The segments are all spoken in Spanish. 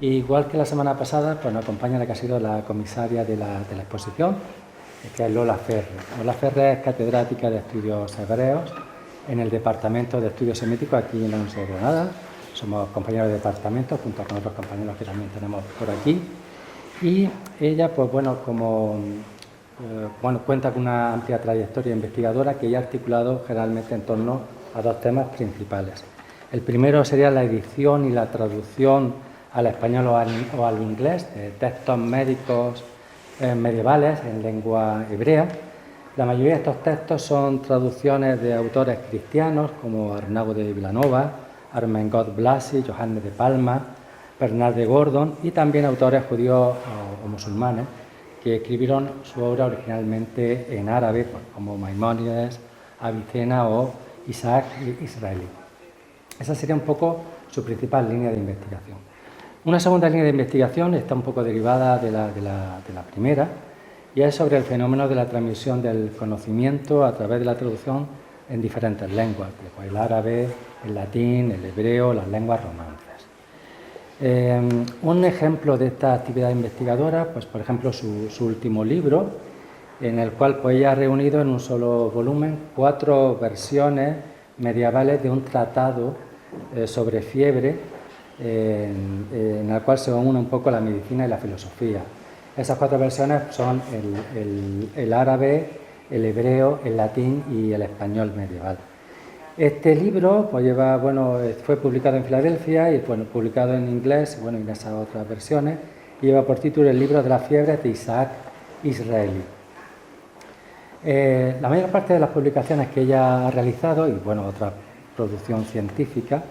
Igual que la semana pasada, pues nos acompaña la que ha sido la comisaria de la exposición, que es Lola Ferre. Lola Ferre es catedrática de Estudios Hebreos en el Departamento de Estudios Semíticos aquí en la Universidad de Granada. Somos compañeros de departamento junto con otros compañeros que también tenemos por aquí. Y ella, pues bueno, cuenta con una amplia trayectoria investigadora que ella ha articulado generalmente en torno a dos temas principales. El primero sería la edición y la traducción al español o al inglés de textos médicos medievales en lengua hebrea. La mayoría de estos textos son traducciones de autores cristianos como Arnaud de Vilanova, Armengol Blasi, Johannes de Palma, Bernard de Gordon y también autores judíos o musulmanes que escribieron su obra originalmente en árabe, como Maimónides, Avicena o Isaac Israelí. Esa sería un poco su principal línea de investigación. Una segunda línea de investigación está un poco derivada de la primera y es sobre el fenómeno de la transmisión del conocimiento a través de la traducción en diferentes lenguas, como el árabe, el latín, el hebreo, las lenguas romances. Un ejemplo de esta actividad investigadora, pues por ejemplo su último libro, en el cual pues, ella ha reunido en un solo volumen 4 versiones medievales de un tratado sobre fiebre, en el cual se une un poco la medicina y la filosofía. Esas 4 versiones son el árabe, el hebreo, el latín y el español medieval. Este libro pues fue publicado en Filadelfia y publicado en inglés y en esas otras versiones, y lleva por título El libro de las fiebres de Isaac Israelí. La mayor parte de las publicaciones que ella ha realizado, y otra producción científica,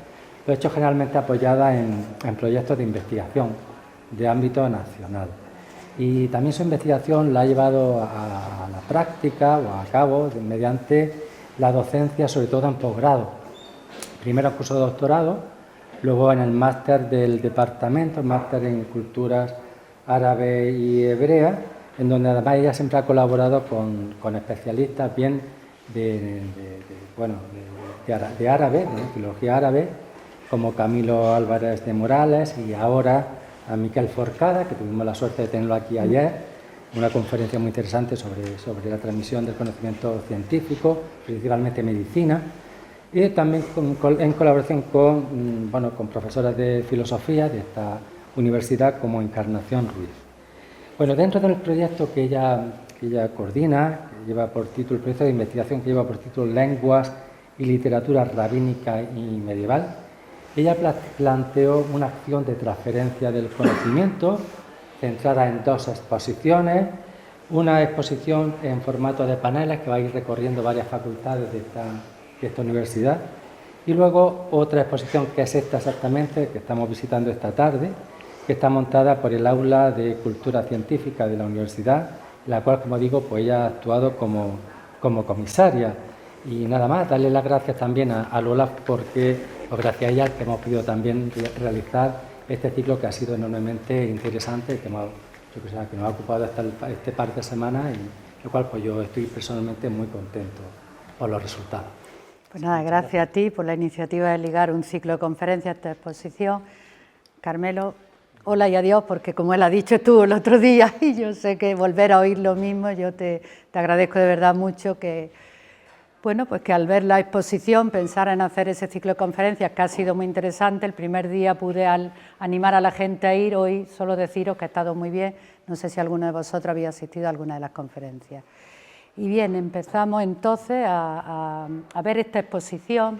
lo ha hecho generalmente apoyada en proyectos de investigación de ámbito nacional. Y también su investigación la ha llevado a la práctica o a cabo mediante la docencia, sobre todo en posgrado. Primero en curso de doctorado, luego en el máster del departamento, el máster en culturas árabe y hebrea, en donde además ella siempre ha colaborado con especialistas bien de árabe, de filología árabe, como Camilo Álvarez de Morales y ahora a Miquel Forcada, que tuvimos la suerte de tenerlo aquí ayer, una conferencia muy interesante sobre la transmisión del conocimiento científico, principalmente medicina, y también en colaboración con profesoras de filosofía de esta universidad como Encarnación Ruiz. Dentro del proyecto que ella coordina, que lleva por título, el proyecto de investigación que lleva por título Lenguas y Literatura Rabínica y Medieval, ella planteó una acción de transferencia del conocimiento centrada en 2 exposiciones, una exposición en formato de paneles que va a ir recorriendo varias facultades de esta universidad y luego otra exposición que es esta exactamente, que estamos visitando esta tarde, que está montada por el Aula de Cultura Científica de la universidad, la cual, como digo, pues ella ha actuado como comisaria. Y nada más, darle las gracias también a Lola porque gracias a ella que hemos podido también realizar este ciclo que ha sido enormemente interesante, que nos ha ocupado este par de semanas, y lo cual pues yo estoy personalmente muy contento por los resultados. Pues nada, gracias a ti por la iniciativa de ligar un ciclo de conferencias a esta exposición. Carmelo, hola y adiós, porque como él ha dicho tú el otro día, y yo sé que volver a oír lo mismo, yo te agradezco de verdad mucho que al ver la exposición pensar en hacer ese ciclo de conferencias que ha sido muy interesante. El primer día pude animar a la gente a ir, hoy solo deciros que ha estado muy bien. No sé si alguno de vosotros había asistido a alguna de las conferencias. Y bien, empezamos entonces a ver esta exposición.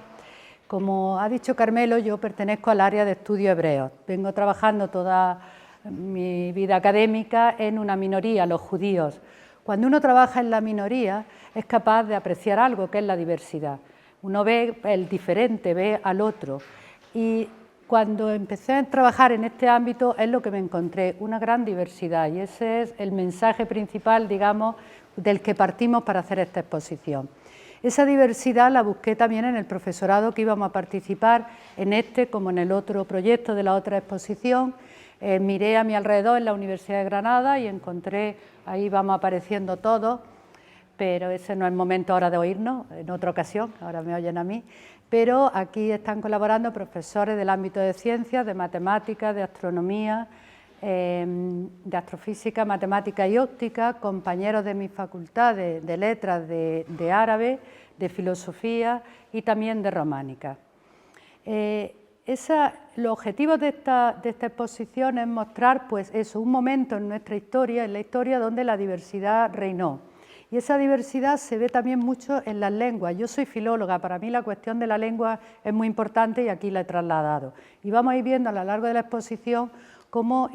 Como ha dicho Carmelo, yo pertenezco al área de estudios hebreos. Vengo trabajando toda mi vida académica en una minoría, los judíos. Cuando uno trabaja en la minoría es capaz de apreciar algo, que es la diversidad. Uno ve el diferente, ve al otro. Y cuando empecé a trabajar en este ámbito es lo que me encontré, una gran diversidad. Y ese es el mensaje principal, digamos, del que partimos para hacer esta exposición. Esa diversidad la busqué también en el profesorado que íbamos a participar en este como en el otro proyecto de la otra exposición. Miré a mi alrededor en la Universidad de Granada y encontré, ahí vamos apareciendo todos, pero ese no es el momento ahora de oírnos, en otra ocasión, ahora me oyen a mí. Pero aquí están colaborando profesores del ámbito de ciencias, de matemáticas, de astronomía, de astrofísica, matemática y óptica, compañeros de mi facultad de letras, de árabe, de filosofía y también de románica. Los objetivos de esta exposición es mostrar pues eso, un momento en nuestra historia, en la historia donde la diversidad reinó. Y esa diversidad se ve también mucho en las lenguas. Yo soy filóloga, para mí la cuestión de la lengua es muy importante y aquí la he trasladado. Y vamos a ir viendo a lo largo de la exposición cómo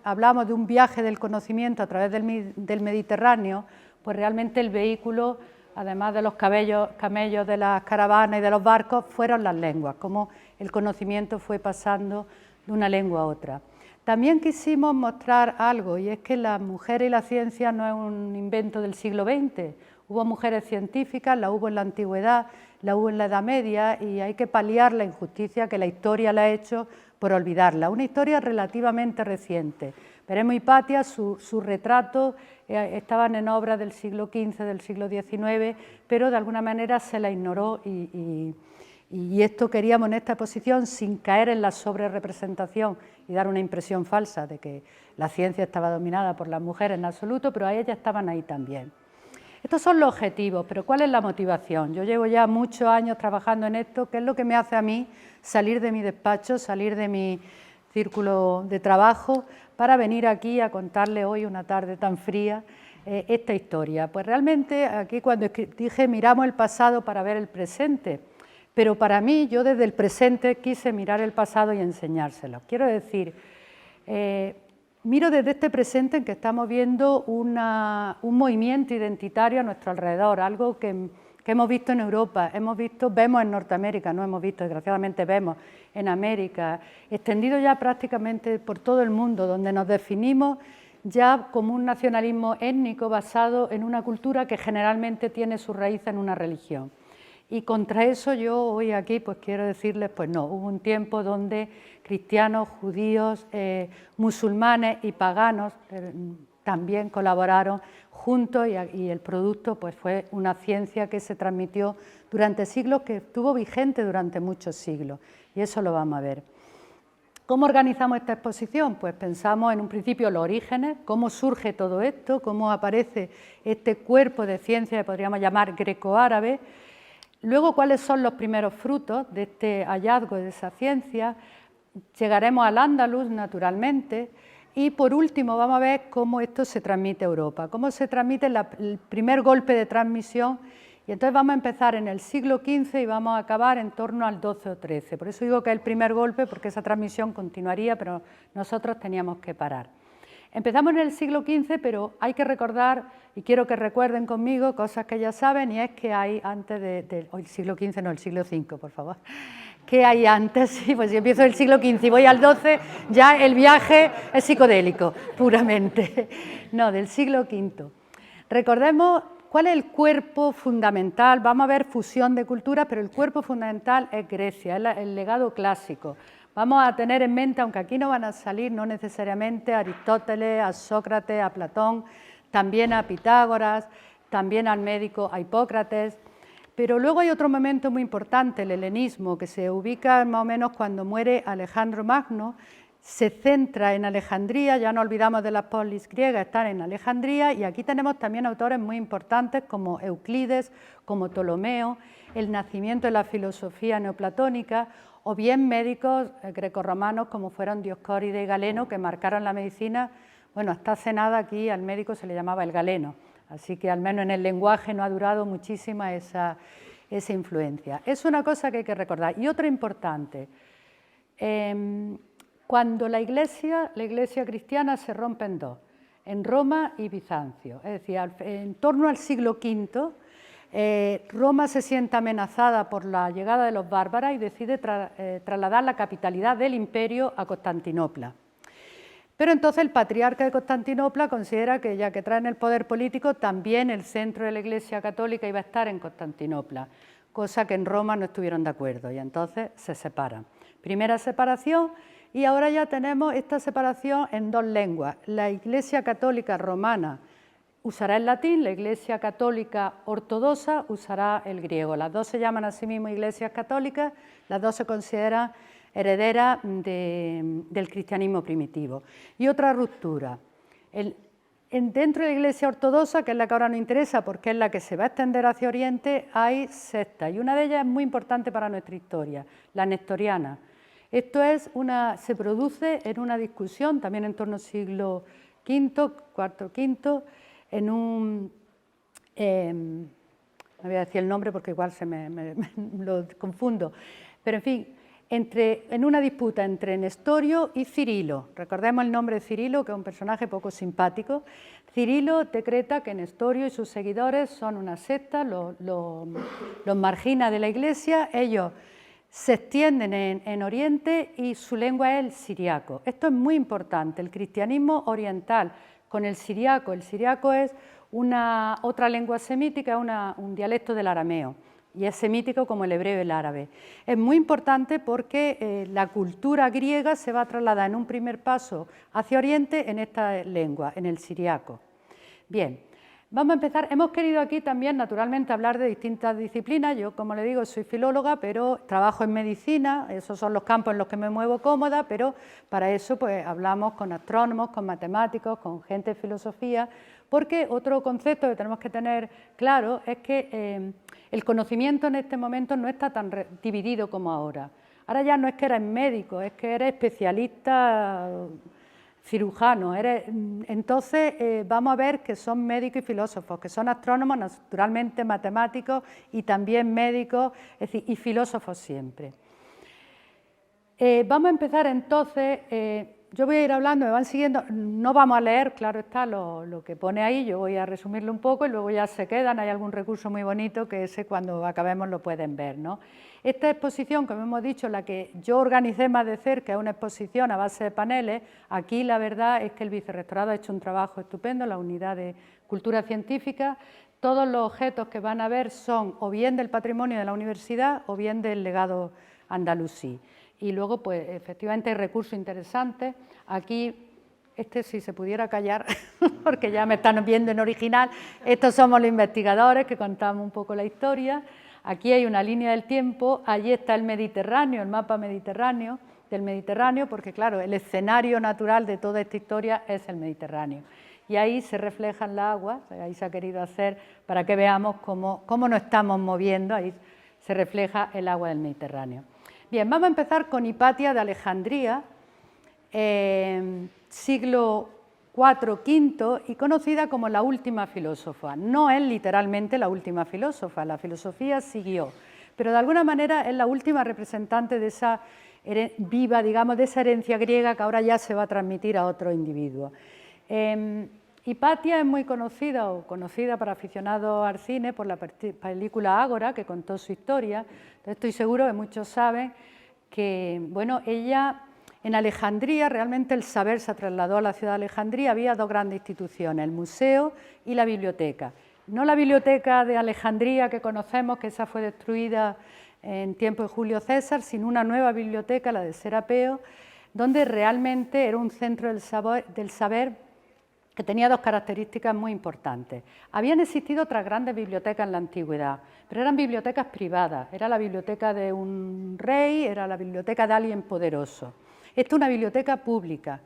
hablamos de un viaje del conocimiento a través del Mediterráneo, pues realmente el vehículo, además de los camellos de las caravanas y de los barcos, fueron las lenguas, cómo el conocimiento fue pasando de una lengua a otra. También quisimos mostrar algo, y es que la mujer y la ciencia no es un invento del siglo XX. Hubo mujeres científicas, la hubo en la antigüedad, la hubo en la Edad Media, y hay que paliar la injusticia que la historia le ha hecho por olvidarla. Una historia relativamente reciente. Peremo y Patia, su retrato, estaban en obras del siglo XV, del siglo XIX, pero de alguna manera se la ignoró y esto queríamos en esta exposición, sin caer en la sobrerepresentación y dar una impresión falsa de que la ciencia estaba dominada por las mujeres en absoluto, pero a ellas estaban ahí también. Estos son los objetivos, pero ¿cuál es la motivación? Yo llevo ya muchos años trabajando en esto, ¿qué es lo que me hace a mí salir de mi despacho, salir de mi círculo de trabajo para venir aquí a contarle hoy, una tarde tan fría, esta historia? Pues realmente aquí cuando dije miramos el pasado para ver el presente, pero para mí, yo desde el presente quise mirar el pasado y enseñárselo. Quiero decir, miro desde este presente en que estamos viendo un movimiento identitario a nuestro alrededor, algo que hemos visto en Europa, vemos en Norteamérica, no hemos visto, desgraciadamente vemos en América, extendido ya prácticamente por todo el mundo, donde nos definimos ya como un nacionalismo étnico basado en una cultura que generalmente tiene su raíz en una religión. Y contra eso yo hoy aquí pues quiero decirles, pues no, hubo un tiempo donde cristianos, judíos, musulmanes y paganos también colaboraron juntos y el producto pues fue una ciencia que se transmitió durante siglos, que estuvo vigente durante muchos siglos, y eso lo vamos a ver. ¿Cómo organizamos esta exposición? Pues pensamos en un principio los orígenes, cómo surge todo esto, cómo aparece este cuerpo de ciencia que podríamos llamar greco-árabe. Luego, ¿cuáles son los primeros frutos de este hallazgo de esa ciencia? Llegaremos al Andaluz, naturalmente, y por último vamos a ver cómo esto se transmite a Europa, cómo se transmite el primer golpe de transmisión, y entonces vamos a empezar en el siglo XV y vamos a acabar en torno al XII o XIII. Por eso digo que es el primer golpe, porque esa transmisión continuaría, pero nosotros teníamos que parar. Empezamos en el siglo XV, pero hay que recordar, y quiero que recuerden conmigo, cosas que ya saben, y es que hay antes el siglo XV, no, el siglo V, por favor. ¿Qué hay antes? Sí, pues si empiezo el siglo XV y voy al XII, ya el viaje es psicodélico, puramente. No, del siglo V. Recordemos cuál es el cuerpo fundamental, vamos a ver fusión de culturas, pero el cuerpo fundamental es Grecia, es el legado clásico. Vamos a tener en mente, aunque aquí no van a salir, no necesariamente a Aristóteles, a Sócrates, a Platón, también a Pitágoras, también al médico, a Hipócrates. Pero luego hay otro momento muy importante, el helenismo, que se ubica más o menos cuando muere Alejandro Magno, se centra en Alejandría, ya no olvidamos de las polis griegas, están en Alejandría, y aquí tenemos también autores muy importantes como Euclides, como Ptolomeo, el nacimiento de la filosofía neoplatónica, o bien médicos grecorromanos como fueron Dioscórides y Galeno, que marcaron la medicina. Bueno, hasta hace nada aquí al médico se le llamaba el galeno, así que al menos en el lenguaje no ha durado muchísima esa influencia. Es una cosa que hay que recordar. Y otra importante, cuando la iglesia cristiana se rompe en dos, en Roma y Bizancio, es decir, en torno al siglo V, Roma se siente amenazada por la llegada de los bárbaros y decide trasladar la capitalidad del imperio a Constantinopla. Pero entonces el patriarca de Constantinopla considera que ya que traen el poder político, también el centro de la Iglesia Católica iba a estar en Constantinopla, cosa que en Roma no estuvieron de acuerdo, y entonces se separan. Primera separación, y ahora ya tenemos esta separación en dos lenguas. La Iglesia Católica Romana usará el latín, la Iglesia Católica Ortodoxa usará el griego. Las dos se llaman a sí mismas iglesias católicas, las dos se consideran herederas del cristianismo primitivo. Y otra ruptura. Dentro de la Iglesia Ortodoxa, que es la que ahora nos interesa porque es la que se va a extender hacia Oriente, hay sectas y una de ellas es muy importante para nuestra historia, la nestoriana. Esto se produce en una discusión también en torno al siglo V, IV, en un... no voy a decir el nombre porque igual me lo confundo, pero en fin, en una disputa entre Nestorio y Cirilo. Recordemos el nombre de Cirilo, que es un personaje poco simpático. Cirilo decreta que Nestorio y sus seguidores son una secta, los margina de la Iglesia, ellos se extienden en Oriente y su lengua es el siriaco. Esto es muy importante, el cristianismo oriental con el siriaco es otra lengua semítica, un dialecto del arameo, y es semítico como el hebreo y el árabe. Es muy importante porque la cultura griega se va a trasladar en un primer paso hacia Oriente en esta lengua, en el siriaco. Bien, vamos a empezar. Hemos querido aquí también, naturalmente, hablar de distintas disciplinas. Yo, como le digo, soy filóloga, pero trabajo en medicina, esos son los campos en los que me muevo cómoda, pero para eso pues hablamos con astrónomos, con matemáticos, con gente de filosofía, porque otro concepto que tenemos que tener claro es que el conocimiento en este momento no está tan dividido como ahora. Ahora ya no es que eres médico, es que eres especialista cirujano. Entonces vamos a ver que son médicos y filósofos, que son astrónomos, naturalmente matemáticos y también médicos, es decir, y filósofos siempre. Vamos a empezar entonces, yo voy a ir hablando, me van siguiendo, no vamos a leer, claro está, lo que pone ahí, yo voy a resumirlo un poco y luego ya se quedan, hay algún recurso muy bonito que ese cuando acabemos lo pueden ver, ¿no? Esta exposición, como hemos dicho, la que yo organicé más de cerca, es una exposición a base de paneles. Aquí la verdad es que el vicerrectorado ha hecho un trabajo estupendo, la unidad de cultura científica. Todos los objetos que van a ver son o bien del patrimonio de la universidad o bien del legado andalusí. Y luego, pues, efectivamente hay recursos interesantes. Aquí, si se pudiera callar, porque ya me están viendo en original, estos somos los investigadores que contamos un poco la historia. Aquí hay una línea del tiempo, allí está el Mediterráneo, el mapa mediterráneo, del Mediterráneo, porque claro, el escenario natural de toda esta historia es el Mediterráneo. Y ahí se reflejan las aguas, ahí se ha querido hacer para que veamos cómo nos estamos moviendo, ahí se refleja el agua del Mediterráneo. Bien, vamos a empezar con Hipatia de Alejandría, siglo IV-V, y conocida como la última filósofa. No es literalmente la última filósofa, la filosofía siguió, pero de alguna manera es la última representante de esa viva, digamos, de esa herencia griega que ahora ya se va a transmitir a otro individuo. Hipatia es muy conocida, o conocida para aficionados al cine, por la película Ágora, que contó su historia. Entonces, estoy seguro que muchos saben que, bueno, ella en Alejandría, realmente el saber se trasladó a la ciudad de Alejandría, había dos grandes instituciones, el museo y la biblioteca. No la biblioteca de Alejandría que conocemos, que esa fue destruida en tiempo de Julio César, sino una nueva biblioteca, la de Serapeo, donde realmente era un centro del saber que tenía dos características muy importantes. Habían existido otras grandes bibliotecas en la antigüedad, pero eran bibliotecas privadas, era la biblioteca de un rey, era la biblioteca de alguien poderoso. Esta es una biblioteca pública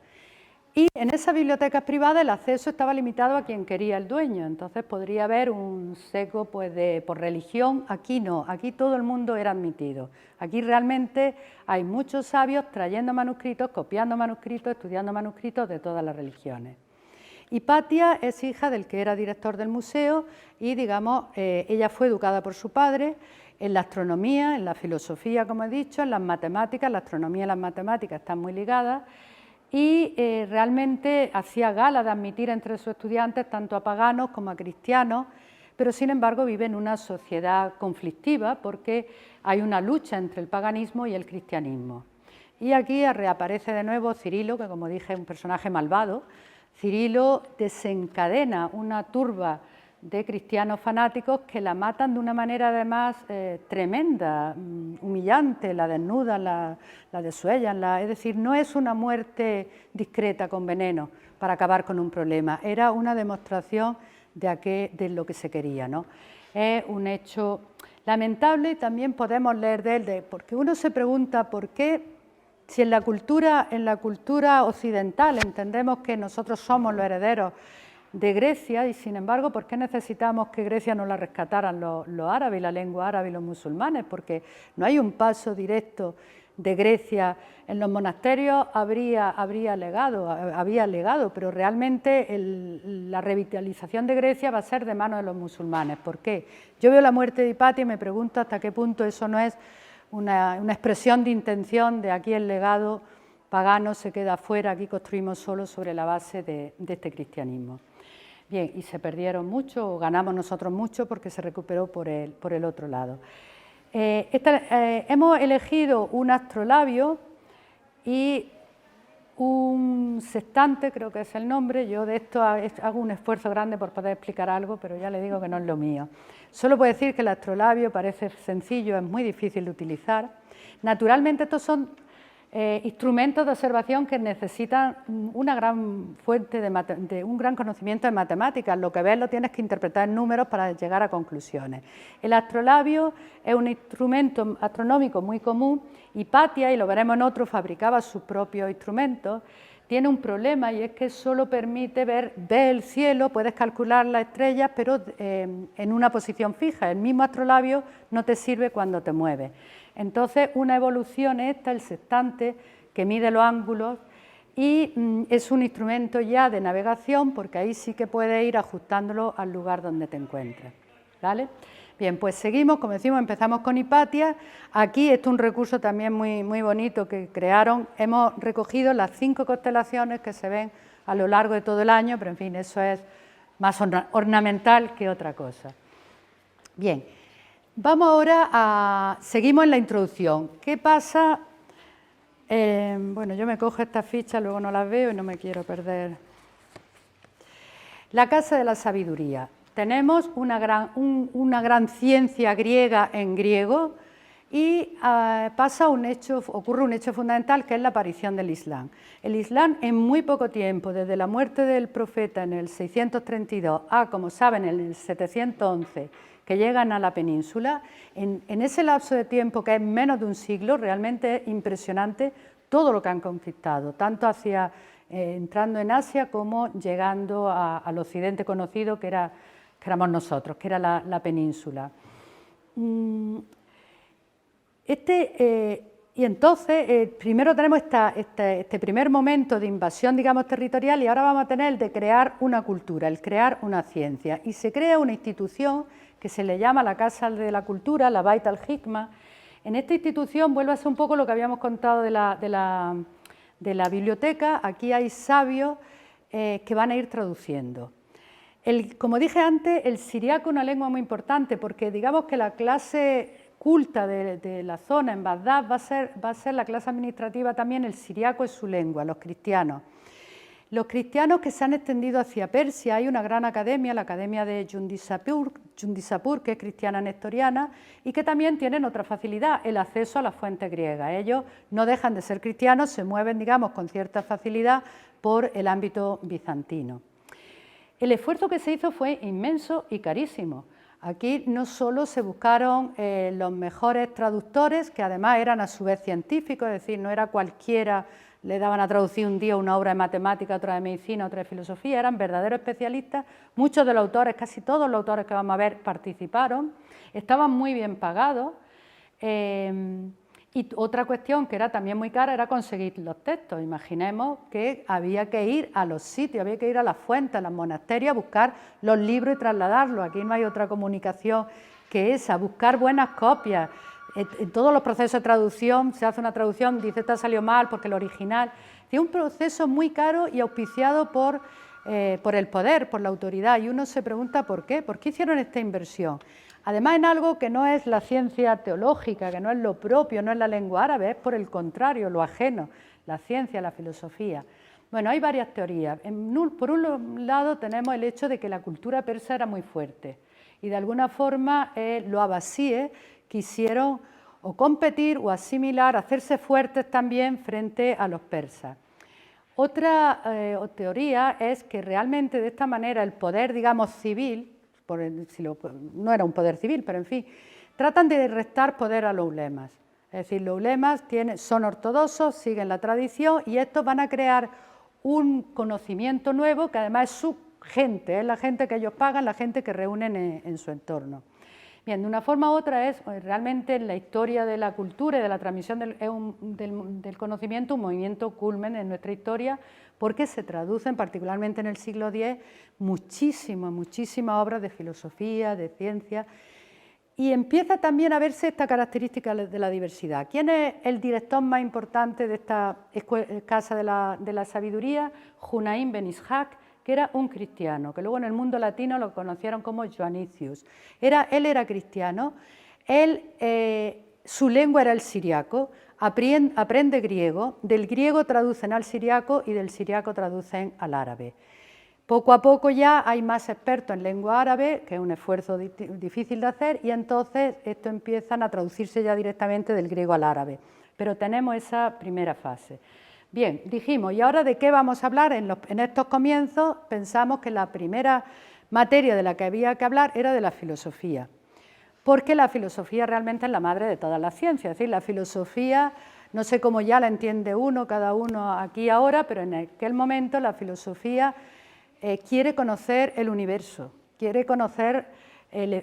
y en esas bibliotecas privadas el acceso estaba limitado a quien quería el dueño, entonces podría haber un sesgo pues, por religión. Aquí no, aquí todo el mundo era admitido. Aquí realmente hay muchos sabios trayendo manuscritos, copiando manuscritos, estudiando manuscritos de todas las religiones. Hipatia es hija del que era director del museo y, digamos, ella fue educada por su padre en la astronomía, en la filosofía, como he dicho, en las matemáticas. La astronomía y las matemáticas están muy ligadas y realmente hacía gala de admitir entre sus estudiantes tanto a paganos como a cristianos, pero sin embargo vive en una sociedad conflictiva porque hay una lucha entre el paganismo y el cristianismo. Y aquí reaparece de nuevo Cirilo, que como dije es un personaje malvado. Cirilo desencadena una turba de cristianos fanáticos que la matan de una manera además tremenda, humillante, la desnudan, la desuellan, es decir, no es una muerte discreta con veneno para acabar con un problema, era una demostración de lo que se quería, ¿no? Es un hecho lamentable y también podemos leer de él, porque uno se pregunta por qué, si en la cultura occidental entendemos que nosotros somos los herederos de Grecia y sin embargo, ¿por qué necesitamos que Grecia nos la rescataran los árabes, la lengua árabe y los musulmanes? Porque no hay un paso directo de Grecia. En los monasterios había legado, pero realmente la revitalización de Grecia va a ser de manos de los musulmanes. ¿Por qué? Yo veo la muerte de Hipatia y me pregunto hasta qué punto eso no es una expresión de intención de aquí el legado pagano se queda fuera, aquí construimos solo sobre la base de este cristianismo. Bien, y se perdieron mucho, o ganamos nosotros mucho porque se recuperó por el otro lado. Hemos elegido un astrolabio y un sextante, creo que es el nombre. Yo de esto hago un esfuerzo grande por poder explicar algo, pero ya le digo que no es lo mío. Solo puedo decir que el astrolabio parece sencillo, es muy difícil de utilizar. Naturalmente estos son instrumentos de observación que necesitan una gran fuente de un gran conocimiento de matemáticas. Lo que ves lo tienes que interpretar en números para llegar a conclusiones. El astrolabio es un instrumento astronómico muy común. Hipatia, y lo veremos en otro, fabricaba sus propios instrumentos. Tiene un problema y es que solo permite ver el cielo, puedes calcular las estrellas, pero en una posición fija. El mismo astrolabio no te sirve cuando te mueves. Entonces, una evolución esta, el sextante, que mide los ángulos y es un instrumento ya de navegación porque ahí sí que puedes ir ajustándolo al lugar donde te encuentres, ¿vale? Bien, pues seguimos, como decimos, empezamos con Hipatia. Aquí esto es un recurso también muy bonito que crearon. Hemos recogido las 5 constelaciones que se ven a lo largo de todo el año, pero en fin, eso es más ornamental que otra cosa. Bien. Vamos ahora seguimos en la introducción. ¿Qué pasa? Bueno, yo me cojo estas fichas, luego no las veo y no me quiero perder. La casa de la sabiduría. Tenemos una gran ciencia griega en griego y ocurre un hecho fundamental que es la aparición del Islam. El Islam en muy poco tiempo, desde la muerte del profeta en el 632 a, como saben, en el 711, que llegan a la península, en ese lapso de tiempo que es menos de un siglo, realmente es impresionante todo lo que han conquistado, tanto entrando en Asia como llegando al occidente conocido que éramos nosotros, que era la península. Y entonces, primero tenemos este primer momento de invasión, digamos, territorial, y ahora vamos a tener el de crear una cultura, el crear una ciencia. Y se crea una institución que se le llama la Casa de la Cultura, la Bait al-Hikma. En esta institución vuelve a ser un poco lo que habíamos contado de la biblioteca. Aquí hay sabios que van a ir traduciendo. Como dije antes, el siriaco es una lengua muy importante porque digamos que la clase culta de la zona en Bagdad va a ser la clase administrativa también, el siriaco es su lengua, los cristianos. Los cristianos que se han extendido hacia Persia, hay una gran academia, la academia de Yundisapur, que es cristiana nestoriana, y que también tienen otra facilidad, el acceso a las fuentes griegas. Ellos no dejan de ser cristianos, se mueven, digamos, con cierta facilidad por el ámbito bizantino. El esfuerzo que se hizo fue inmenso y carísimo. Aquí no solo se buscaron los mejores traductores, que además eran a su vez científicos, es decir, no era cualquiera, le daban a traducir un día una obra de matemática, otra de medicina, otra de filosofía, eran verdaderos especialistas. Muchos de los autores, casi todos los autores que vamos a ver, participaron, estaban muy bien pagados. Y otra cuestión que era también muy cara era conseguir los textos. Imaginemos que había que ir a los sitios, había que ir a las fuentes, a los monasterios, a buscar los libros y trasladarlos. Aquí no hay otra comunicación que esa, buscar buenas copias. En todos los procesos de traducción se hace una traducción, dice esta salió mal porque el original. Es un proceso muy caro y auspiciado por el poder, por la autoridad. Y uno se pregunta ¿por qué? ¿Por qué hicieron esta inversión? Además en algo que no es la ciencia teológica, que no es lo propio, no es la lengua árabe, es por el contrario, lo ajeno, la ciencia, la filosofía. Bueno, hay varias teorías. Por un lado tenemos el hecho de que la cultura persa era muy fuerte y de alguna forma los abasíes quisieron o competir o asimilar, hacerse fuertes también frente a los persas. Otra teoría es que realmente de esta manera el poder, digamos, civil, no era un poder civil, pero en fin, tratan de restar poder a los ulemas. Es decir, los ulemas son ortodoxos, siguen la tradición y estos van a crear un conocimiento nuevo que además es su gente, es la gente que ellos pagan, la gente que reúnen en su entorno. Bien, de una forma u otra es realmente en la historia de la cultura y de la transmisión del conocimiento un movimiento culmen en nuestra historia, porque se traducen, particularmente en el siglo X, muchísimas obras de filosofía, de ciencia, y empieza también a verse esta característica de la diversidad. ¿Quién es el director más importante de esta Casa de la Sabiduría? Hunayn ben Ishaq, que era un cristiano, que luego en el mundo latino lo conocieron como Joannicius. Él era cristiano, su lengua era el siriaco, aprende griego, del griego traducen al siriaco y del siriaco traducen al árabe. Poco a poco ya hay más expertos en lengua árabe, que es un esfuerzo difícil de hacer, y entonces esto empiezan a traducirse ya directamente del griego al árabe. Pero tenemos esa primera fase. Bien, dijimos, ¿y ahora de qué vamos a hablar? En estos comienzos pensamos que la primera materia de la que había que hablar era de la filosofía, porque la filosofía realmente es la madre de todas las ciencias, es decir, la filosofía, no sé cómo ya la entiende cada uno aquí ahora, pero en aquel momento la filosofía quiere conocer el universo, quiere conocer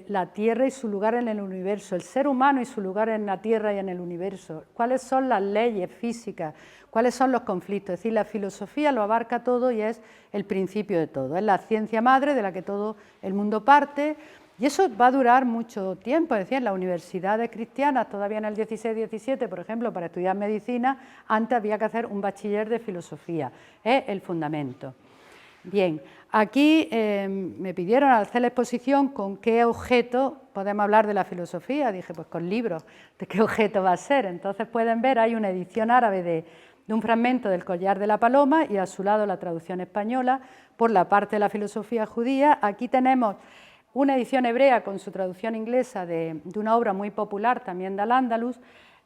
la Tierra y su lugar en el universo, el ser humano y su lugar en la Tierra y en el universo, cuáles son las leyes físicas, cuáles son los conflictos. Es decir, la filosofía lo abarca todo y es el principio de todo, es la ciencia madre de la que todo el mundo parte, y eso va a durar mucho tiempo. Es decir, en las universidades cristianas, todavía en el 16-17, por ejemplo, para estudiar medicina, antes había que hacer un bachiller de filosofía, es el fundamento. Bien, aquí me pidieron al hacer la exposición con qué objeto podemos hablar de la filosofía. Dije, pues con libros, ¿de qué objeto va a ser? Entonces pueden ver, hay una edición árabe de un fragmento del Collar de la Paloma y a su lado la traducción española por la parte de la filosofía judía. Aquí tenemos una edición hebrea con su traducción inglesa de una obra muy popular también de Al-Ándalus.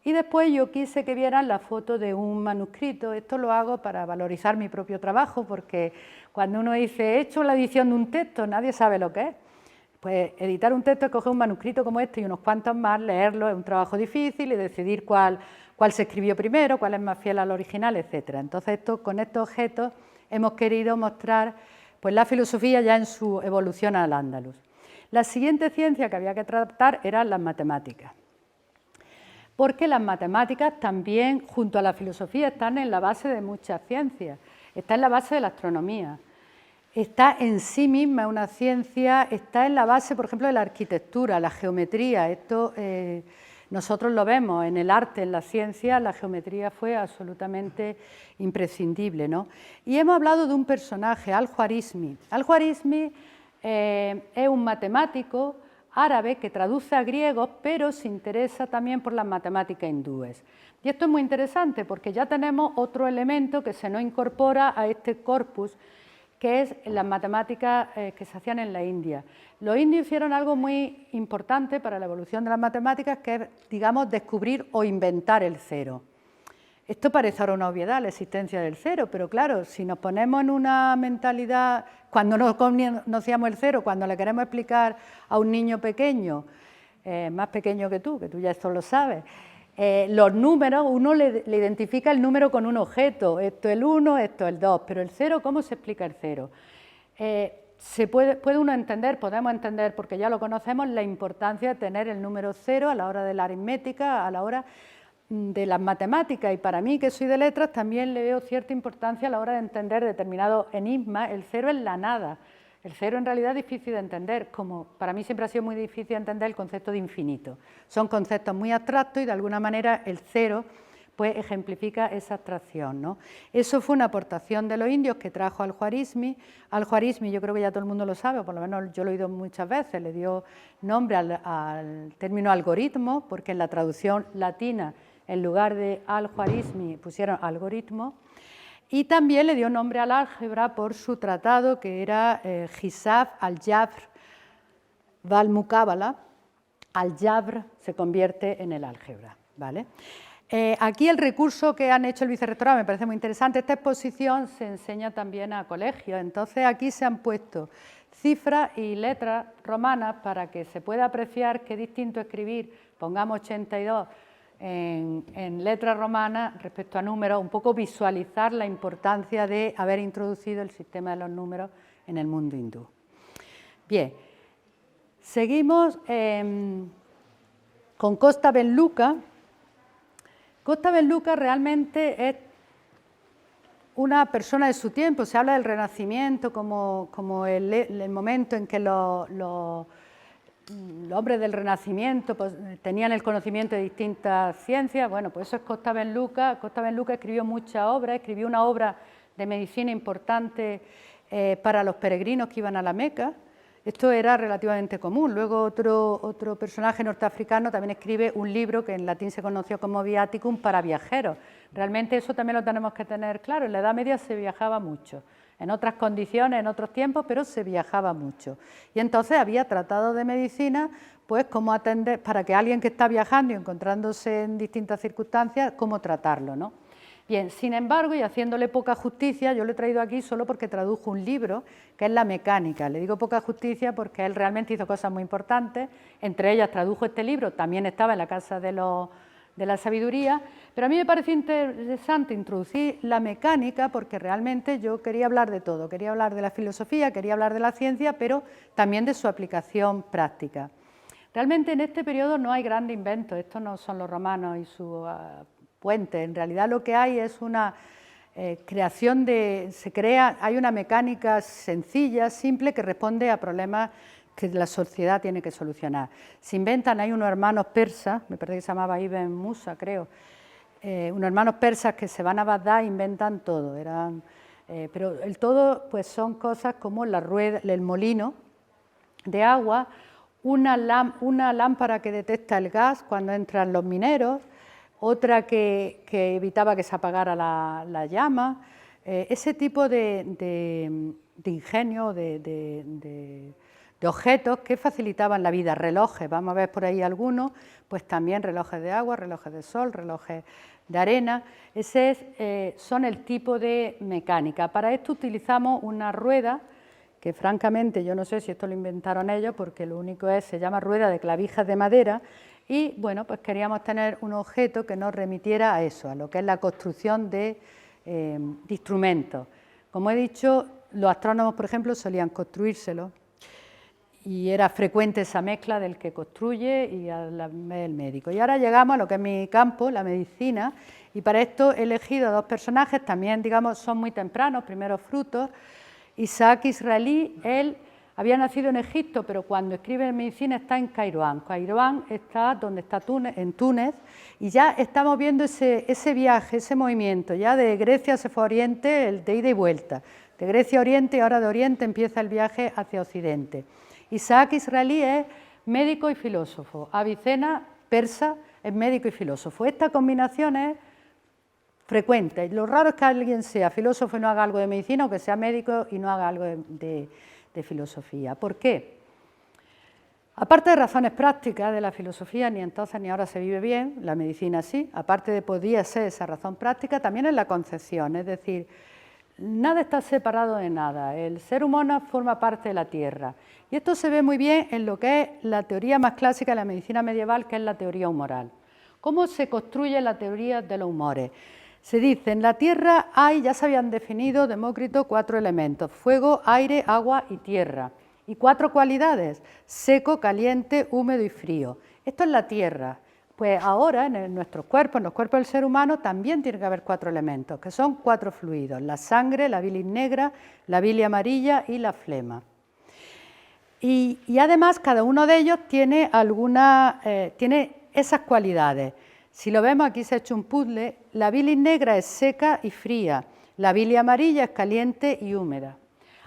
Y después yo quise que vieran la foto de un manuscrito. Esto lo hago para valorizar mi propio trabajo, porque cuando uno dice, he hecho la edición de un texto, nadie sabe lo que es. Pues editar un texto es coger un manuscrito como este y unos cuantos más, leerlo, es un trabajo difícil y decidir cuál se escribió primero, cuál es más fiel al original, etc. Entonces, con estos objetos hemos querido mostrar pues, la filosofía ya en su evolución al Al-Ándalus. La siguiente ciencia que había que tratar eran las matemáticas, porque las matemáticas también, junto a la filosofía, están en la base de muchas ciencias, está en la base de la astronomía, está en sí misma una ciencia, está en la base, por ejemplo, de la arquitectura, la geometría. Esto nosotros lo vemos en el arte, en la ciencia, la geometría fue absolutamente imprescindible, ¿no? Y hemos hablado de un personaje, Al-Khwarizmi. Al-Khwarizmi es un matemático árabe que traduce a griegos, pero se interesa también por las matemáticas hindúes. Y esto es muy interesante porque ya tenemos otro elemento que se nos incorpora a este corpus, que es las matemáticas que se hacían en la India. Los indios hicieron algo muy importante para la evolución de las matemáticas, que es, digamos, descubrir o inventar el cero. Esto parece ahora una obviedad, la existencia del cero, pero claro, si nos ponemos en una mentalidad, cuando no conocíamos el cero, cuando le queremos explicar a un niño pequeño, más pequeño que tú ya esto lo sabes, los números, uno le identifica el número con un objeto, esto es el 1, esto es el 2, pero el cero, ¿cómo se explica el cero? Puede uno entender, podemos entender, porque ya lo conocemos, la importancia de tener el número 0 a la hora de la aritmética, a la hora de las matemáticas, y para mí, que soy de letras, también le veo cierta importancia a la hora de entender determinados enigmas. El cero es la nada. El cero en realidad es difícil de entender, como para mí siempre ha sido muy difícil entender el concepto de infinito. Son conceptos muy abstractos y de alguna manera el cero pues ejemplifica esa abstracción, ¿no? Eso fue una aportación de los indios que trajo Al-Khwarizmi. Al-Khwarizmi, yo creo que ya todo el mundo lo sabe, o por lo menos yo lo he oído muchas veces, le dio nombre al término algoritmo, porque en la traducción latina, en lugar de Al-Khwarizmi, pusieron algoritmo. Y también le dio nombre al álgebra por su tratado, que era Hisab al-Jabr wal-Muqabala. Al-Jabr se convierte en el álgebra, ¿vale? Aquí el recurso que han hecho el vicerrectorado me parece muy interesante. Esta exposición se enseña también a colegios, entonces aquí se han puesto cifras y letras romanas para que se pueda apreciar qué distinto escribir, pongamos 82 en letras romanas respecto a números, un poco visualizar la importancia de haber introducido el sistema de los números en el mundo hindú. Bien, seguimos con Costa Ben Luca. Costa Ben Luca realmente es una persona de su tiempo. Se habla del Renacimiento como el momento en que los hombres del Renacimiento pues, tenían el conocimiento de distintas ciencias. Bueno, pues eso es Costa Ben Luca. Costa Ben Luca escribió muchas obras, escribió una obra de medicina importante para los peregrinos que iban a la Meca. Esto era relativamente común. Luego otro personaje norteafricano también escribe un libro que en latín se conoció como Viaticum para viajeros. Realmente eso también lo tenemos que tener claro. En la Edad Media se viajaba mucho, en otras condiciones, en otros tiempos, pero se viajaba mucho. Y entonces había tratados de medicina, pues cómo atender, para que alguien que está viajando y encontrándose en distintas circunstancias, cómo tratarlo, ¿no? Bien, sin embargo, y haciéndole poca justicia, yo lo he traído aquí solo porque tradujo un libro, que es La Mecánica. Le digo poca justicia porque él realmente hizo cosas muy importantes, entre ellas tradujo este libro, también estaba en la Casa de la Sabiduría, pero a mí me pareció interesante introducir la mecánica porque realmente yo quería hablar de todo, quería hablar de la filosofía, quería hablar de la ciencia, pero también de su aplicación práctica. Realmente en este periodo no hay grandes inventos, estos no son los romanos y su puente, en realidad lo que hay es una creación hay una mecánica sencilla, simple, que responde a problemas que la sociedad tiene que solucionar. Se inventan, hay unos hermanos persas, me parece que se llamaba Ibn Musa, creo, unos hermanos persas que se van a Bagdad e inventan todo, pero el todo pues son cosas como la rueda, el molino de agua, una lámpara que detecta el gas cuando entran los mineros, otra que evitaba que se apagara la llama, ese tipo de ingenio, de objetos que facilitaban la vida, relojes, vamos a ver por ahí algunos, pues también relojes de agua, relojes de sol, relojes de arena, son el tipo de mecánica. Para esto utilizamos una rueda, que francamente yo no sé si esto lo inventaron ellos, porque lo único se llama rueda de clavijas de madera, y bueno, pues queríamos tener un objeto que nos remitiera a eso, a lo que es la construcción de instrumentos. Como he dicho, los astrónomos, por ejemplo, solían construírselo y era frecuente esa mezcla del que construye y el médico. Y ahora llegamos a lo que es mi campo, la medicina, y para esto he elegido a dos personajes, también digamos son muy tempranos, primeros frutos. Isaac Israelí, él había nacido en Egipto, pero cuando escribe en medicina está en Kairouán. Kairouán está donde está Túnez, en Túnez, y ya estamos viendo ese viaje, ese movimiento. Ya de Grecia se fue a Oriente, el de ida y vuelta. De Grecia a Oriente y ahora de Oriente empieza el viaje hacia Occidente. Isaac Israelí es médico y filósofo. Avicena, persa, es médico y filósofo. Esta combinación es frecuente. Lo raro es que alguien sea filósofo y no haga algo de medicina, o que sea médico y no haga algo de filosofía. ¿Por qué? Aparte de razones prácticas de la filosofía, ni entonces ni ahora se vive bien, la medicina sí, aparte de podría ser esa razón práctica, también es la concepción, es decir, nada está separado de nada, el ser humano forma parte de la Tierra. Y esto se ve muy bien en lo que es la teoría más clásica de la medicina medieval, que es la teoría humoral. ¿Cómo se construye la teoría de los humores? Se dice, en la Tierra hay, ya se habían definido Demócrito, 4 elementos, fuego, aire, agua y tierra. Y 4 cualidades, seco, caliente, húmedo y frío. Esto es la Tierra. Pues ahora en nuestros cuerpos, en los cuerpos del ser humano, también tiene que haber 4 elementos, que son 4 fluidos, la sangre, la bilis negra, la bilis amarilla y la flema. Y además cada uno de ellos tiene tiene esas cualidades. Si lo vemos, aquí se ha hecho un puzzle, la bilis negra es seca y fría, la bilis amarilla es caliente y húmeda.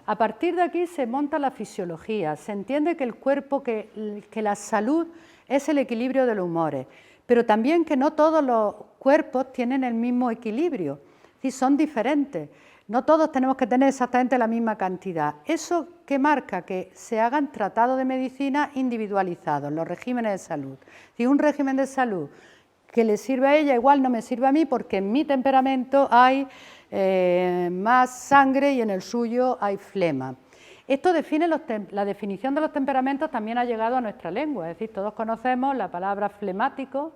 A partir de aquí se monta la fisiología, se entiende que el cuerpo, que la salud es el equilibrio de los humores, pero también que no todos los cuerpos tienen el mismo equilibrio, es decir, son diferentes, no todos tenemos que tener exactamente la misma cantidad. Eso que marca que se hagan tratados de medicina individualizados, los regímenes de salud. Si un régimen de salud que le sirve a ella igual no me sirve a mí porque en mi temperamento hay más sangre y en el suyo hay flema. Esto define la definición de los temperamentos, también ha llegado a nuestra lengua, es decir, todos conocemos la palabra flemático,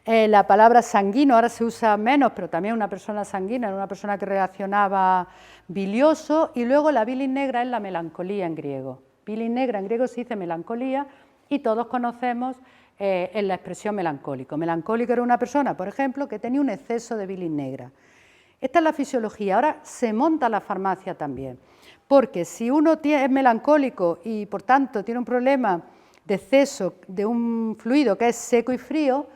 la palabra sanguíneo, ahora se usa menos, pero también una persona sanguínea era una persona que reaccionaba bilioso, y luego la bilis negra es la melancolía en griego. Bilis negra en griego se dice melancolía y todos conocemos en la expresión melancólico. Melancólico era una persona, por ejemplo, que tenía un exceso de bilis negra. Esta es la fisiología. Ahora se monta la farmacia también, porque si uno es melancólico y por tanto tiene un problema de exceso de un fluido que es seco y frío,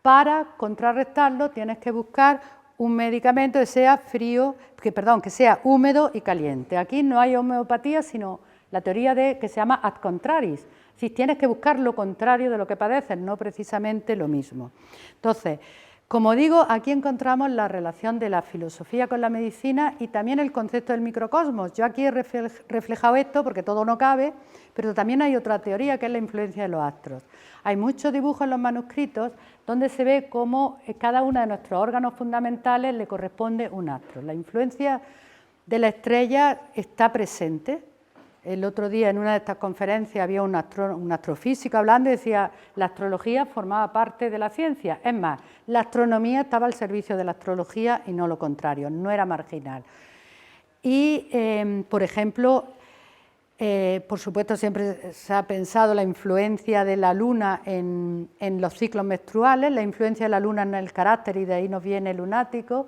para contrarrestarlo tienes que buscar un medicamento que sea que sea húmedo y caliente. Aquí no hay homeopatía, sino la teoría que se llama ad contraris. Si tienes que buscar lo contrario de lo que padeces, no precisamente lo mismo. Entonces, como digo, aquí encontramos la relación de la filosofía con la medicina y también el concepto del microcosmos. Yo aquí he reflejado esto porque todo no cabe, pero también hay otra teoría que es la influencia de los astros. Hay muchos dibujos en los manuscritos donde se ve cómo cada uno de nuestros órganos fundamentales le corresponde un astro. La influencia de la estrella está presente. El otro día en una de estas conferencias había un astrofísico hablando y decía la astrología formaba parte de la ciencia. Es más, la astronomía estaba al servicio de la astrología y no lo contrario, no era marginal. Y, por ejemplo, por supuesto siempre se ha pensado la influencia de la luna en los ciclos menstruales, la influencia de la luna en el carácter y de ahí nos viene el lunático.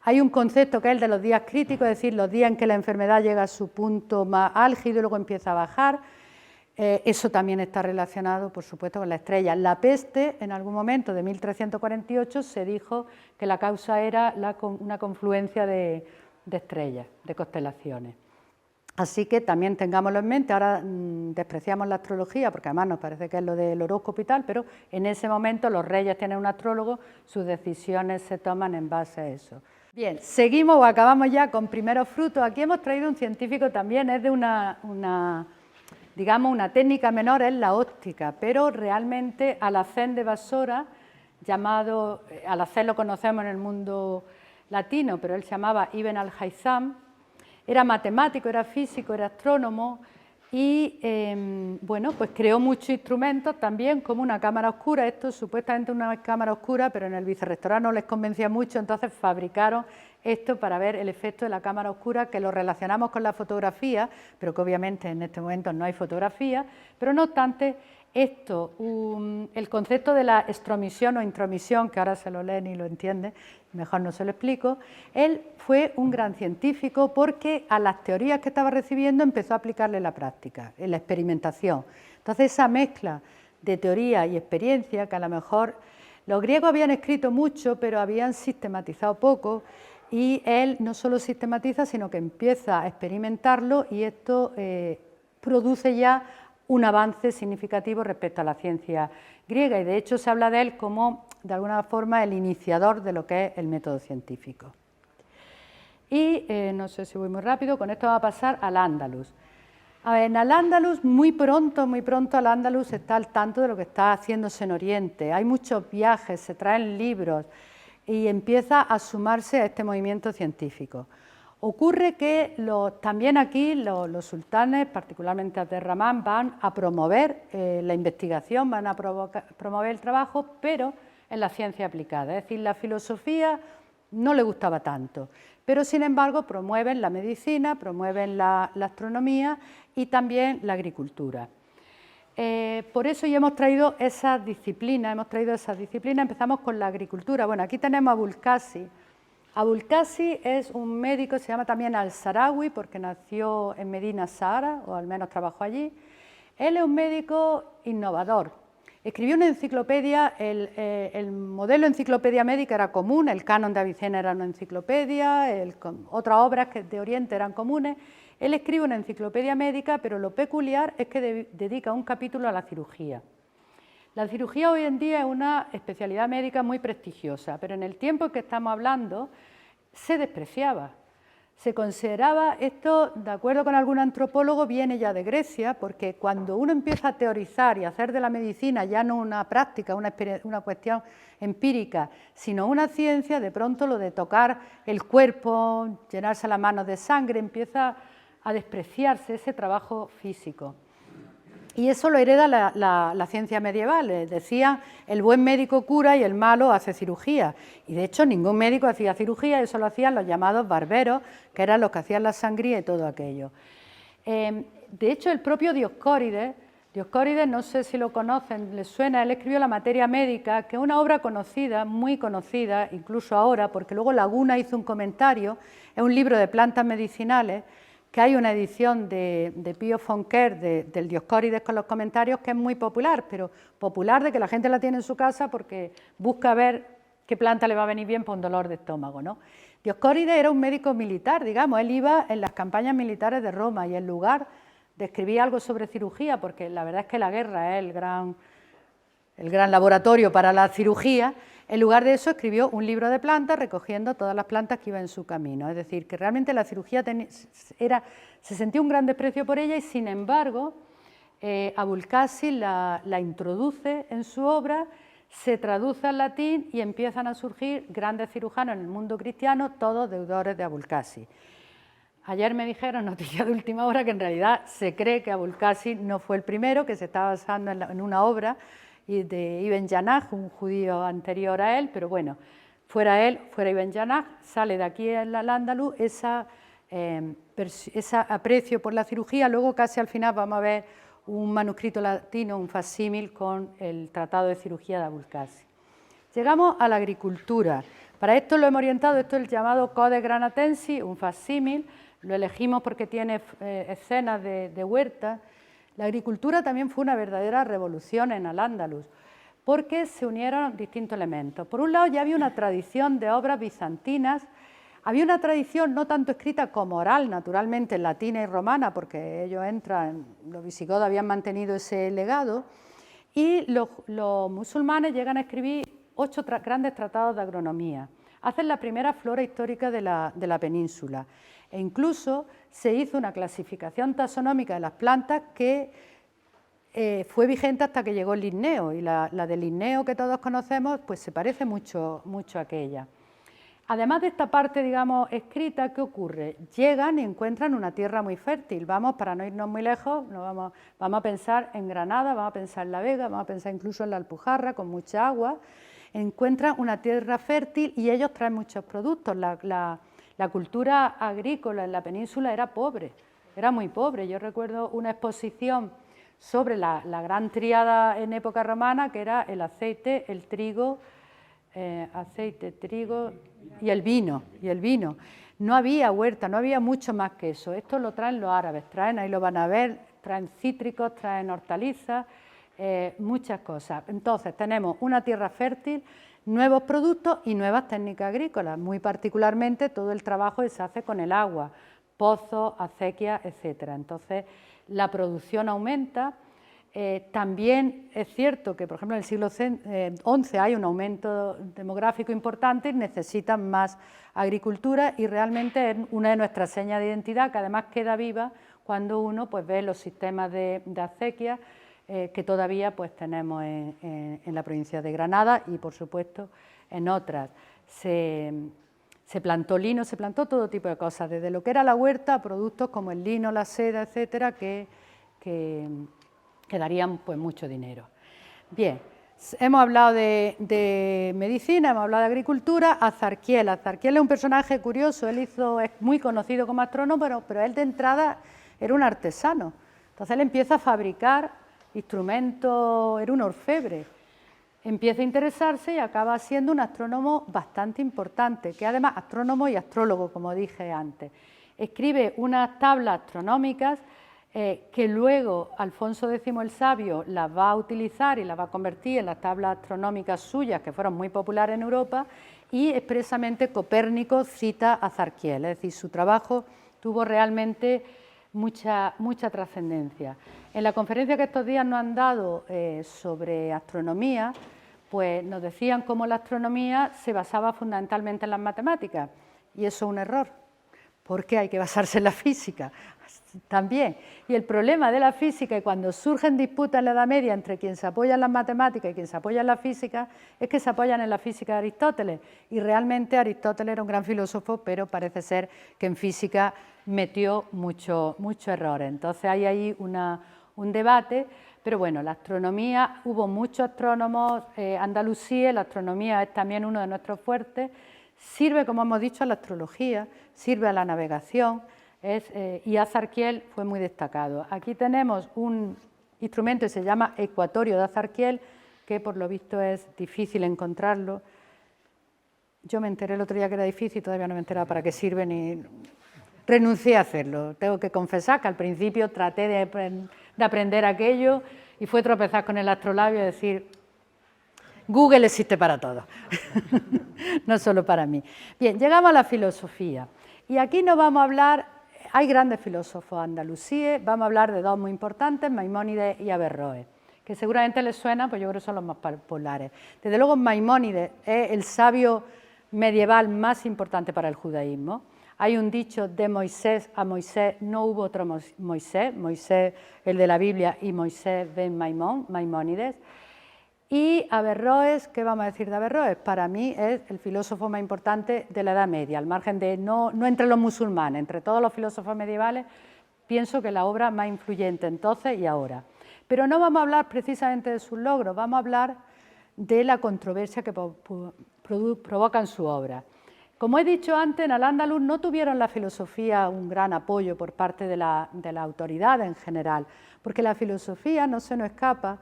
Hay un concepto que es el de los días críticos, es decir, los días en que la enfermedad llega a su punto más álgido y luego empieza a bajar. Eso también está relacionado, por supuesto, con la estrella. La peste, en algún momento de 1348, se dijo que la causa era una confluencia de estrellas, de constelaciones. Así que también tengámoslo en mente. Ahora despreciamos la astrología porque además nos parece que es lo del horóscopo y tal, pero en ese momento los reyes tienen un astrólogo, sus decisiones se toman en base a eso. Bien, seguimos o acabamos ya con primeros frutos. Aquí hemos traído un científico también, es de una técnica menor, es la óptica, pero realmente Alacén de Basora, Alacén lo conocemos en el mundo latino, pero él se llamaba Ibn al-Haytham, era matemático, era físico, era astrónomo y pues creó muchos instrumentos también, como una cámara oscura. Esto es supuestamente una cámara oscura, pero en el vicerrectorado no les convencía mucho, entonces fabricaron esto para ver el efecto de la cámara oscura, que lo relacionamos con la fotografía, pero que obviamente en este momento no hay fotografía, pero no obstante, el concepto de la estromisión o intromisión, que ahora se lo leen y lo entienden, mejor no se lo explico, él fue un gran científico porque a las teorías que estaba recibiendo empezó a aplicarle la práctica, en la experimentación. Entonces esa mezcla de teoría y experiencia, que a lo mejor los griegos habían escrito mucho, pero habían sistematizado poco, y él no solo sistematiza, sino que empieza a experimentarlo y esto produce ya un avance significativo respecto a la ciencia griega y de hecho se habla de él como de alguna forma el iniciador de lo que es el método científico. Y no sé si voy muy rápido, con esto va a pasar al Andalus. A ver, en Al-Ándalus muy pronto Al-Ándalus está al tanto de lo que está haciéndose en Oriente, hay muchos viajes, se traen libros y empieza a sumarse a este movimiento científico. Ocurre que también aquí los sultanes, particularmente Abderramán, van a promover la investigación, van a promover el trabajo, pero en la ciencia aplicada. Es decir, la filosofía no le gustaba tanto, pero sin embargo promueven la medicina, promueven la astronomía y también la agricultura. Por eso ya hemos traído esas disciplinas, empezamos con la agricultura. Bueno, aquí tenemos a Abulcasi. Abulcasi es un médico, se llama también al-Sarawi porque nació en Medina Sahara, o al menos trabajó allí. Él es un médico innovador. Escribió una enciclopedia, el modelo enciclopedia médica era común, el canon de Avicena era una enciclopedia, otras obras de Oriente eran comunes. Él escribe una enciclopedia médica, pero lo peculiar es que dedica un capítulo a la cirugía. La cirugía hoy en día es una especialidad médica muy prestigiosa, pero en el tiempo en que estamos hablando se despreciaba. Se consideraba, esto de acuerdo con algún antropólogo viene ya de Grecia, porque cuando uno empieza a teorizar y a hacer de la medicina ya no una práctica, una cuestión empírica, sino una ciencia, de pronto lo de tocar el cuerpo, llenarse las manos de sangre, empieza a despreciarse ese trabajo físico. Y eso lo hereda la ciencia medieval. Decían, el buen médico cura y el malo hace cirugía. Y de hecho ningún médico hacía cirugía, eso lo hacían los llamados barberos, que eran los que hacían la sangría y todo aquello. De hecho, el propio Dioscórides, no sé si lo conocen, les suena, él escribió La materia médica, que es una obra conocida, muy conocida, incluso ahora, porque luego Laguna hizo un comentario, es un libro de plantas medicinales, que hay una edición de Pío Fonquer del Dioscórides con los comentarios que es muy popular, pero popular de que la gente la tiene en su casa porque busca ver qué planta le va a venir bien para un dolor de estómago, ¿no? Dioscórides era un médico militar, digamos, él iba en las campañas militares de Roma y en lugar de escribir algo sobre cirugía, porque la verdad es que la guerra es el gran laboratorio para la cirugía, en lugar de eso escribió un libro de plantas recogiendo todas las plantas que iban en su camino. Es decir, que realmente la cirugía se sentía un gran desprecio por ella y sin embargo Abulcasi la introduce en su obra, se traduce al latín y empiezan a surgir grandes cirujanos en el mundo cristiano, todos deudores de Abulcasi. Ayer me dijeron, noticia de última hora, que en realidad se cree que Abulcasi no fue el primero, que se estaba basando en una obra de Ibn Janaj, un judío anterior a él, pero bueno, fuera él, fuera Ibn Janaj, sale de aquí en el Andaluz ese aprecio por la cirugía. Luego casi al final vamos a ver un manuscrito latino, un facsímil con el Tratado de Cirugía de Abulcasi. Llegamos a la agricultura. Para esto lo hemos orientado, esto es el llamado Codex Granatensis, un facsímil, lo elegimos porque tiene escenas de huerta. La agricultura también fue una verdadera revolución en Al-Ándalus, porque se unieron distintos elementos. Por un lado ya había una tradición de obras bizantinas, había una tradición no tanto escrita como oral, naturalmente latina y romana, porque ellos entran, los visigodos habían mantenido ese legado, y los musulmanes llegan a escribir 8 grandes tratados de agronomía. Hacen la primera flora histórica de la península e incluso se hizo una clasificación taxonómica de las plantas que fue vigente hasta que llegó el Linneo, y la del Linneo que todos conocemos pues se parece mucho a aquella. Además de esta parte, digamos, escrita, ¿qué ocurre? Llegan y encuentran una tierra muy fértil. Vamos, para no irnos muy lejos, vamos a pensar en Granada, vamos a pensar en La Vega, vamos a pensar incluso en la Alpujarra, con mucha agua. Encuentran una tierra fértil y ellos traen muchos productos. La cultura agrícola en la península era pobre, era muy pobre. Yo recuerdo una exposición sobre la gran tríada en época romana, que era el aceite, el trigo, trigo y el vino. No había huerta, no había mucho más que eso. Esto lo traen los árabes, ahí lo van a ver, traen cítricos, traen hortalizas, muchas cosas. Entonces tenemos una tierra fértil, nuevos productos y nuevas técnicas agrícolas, muy particularmente todo el trabajo que se hace con el agua, pozos, acequias, etcétera. Entonces la producción aumenta. También es cierto que, por ejemplo, en el siglo XI hay un aumento demográfico importante y necesitan más agricultura, y realmente es una de nuestras señas de identidad que además queda viva cuando uno pues, ve los sistemas de acequia que todavía pues, tenemos en la provincia de Granada y, por supuesto, en otras. Se plantó lino, se plantó todo tipo de cosas, desde lo que era la huerta, productos como el lino, la seda, etcétera, que darían pues, mucho dinero. Bien, hemos hablado de medicina, hemos hablado de agricultura. Azarquiel es un personaje curioso, es muy conocido como astrónomo, pero él de entrada era un artesano. Entonces él empieza a fabricar instrumentos, era un orfebre. Empieza a interesarse y acaba siendo un astrónomo bastante importante, que además astrónomo y astrólogo, como dije antes. Escribe unas tablas astronómicas que luego Alfonso X el Sabio las va a utilizar y las va a convertir en las tablas astronómicas suyas, que fueron muy populares en Europa, y expresamente Copérnico cita a Azarquiel, es decir, su trabajo tuvo realmente mucha trascendencia. En la conferencia que estos días nos han dado sobre astronomía, pues nos decían cómo la astronomía se basaba fundamentalmente en las matemáticas, y eso es un error, porque hay que basarse en la física también. Y el problema de la física, y cuando surgen disputas en la Edad Media entre quien se apoya en las matemáticas y quien se apoya en la física, es que se apoyan en la física de Aristóteles. Y realmente Aristóteles era un gran filósofo, pero parece ser que en física metió muchos errores. Entonces hay ahí un debate, pero bueno, la astronomía, hubo muchos astrónomos, Andalusía, la astronomía es también uno de nuestros fuertes, sirve, como hemos dicho, a la astrología, sirve a la navegación, y Azarquiel fue muy destacado. Aquí tenemos un instrumento que se llama ecuatorio de Azarquiel, que por lo visto es difícil encontrarlo. Yo me enteré el otro día que era difícil, todavía no me he enterado para qué sirve ni renuncié a hacerlo. Tengo que confesar que al principio traté de aprender aquello y fue tropezar con el astrolabio y decir, Google existe para todos, no solo para mí. Bien, llegamos a la filosofía y aquí nos vamos a hablar, hay grandes filósofos andalusíes, vamos a hablar de dos muy importantes, Maimónides y Averroes, que seguramente les suena, pues yo creo que son los más populares. Desde luego Maimónides es el sabio medieval más importante para el judaísmo. Hay un dicho, de Moisés a Moisés no hubo otro Moisés, Moisés el de la Biblia y Moisés ben Maimónides. Y Averroes, ¿qué vamos a decir de Averroes? Para mí es el filósofo más importante de la Edad Media, al margen de, no entre los musulmanes, entre todos los filósofos medievales, pienso que la obra más influyente entonces y ahora. Pero no vamos a hablar precisamente de sus logros, vamos a hablar de la controversia que provocan su obra. Como he dicho antes, en Al-Ándalus no tuvieron la filosofía un gran apoyo por parte de la autoridad en general, porque la filosofía, no se nos escapa,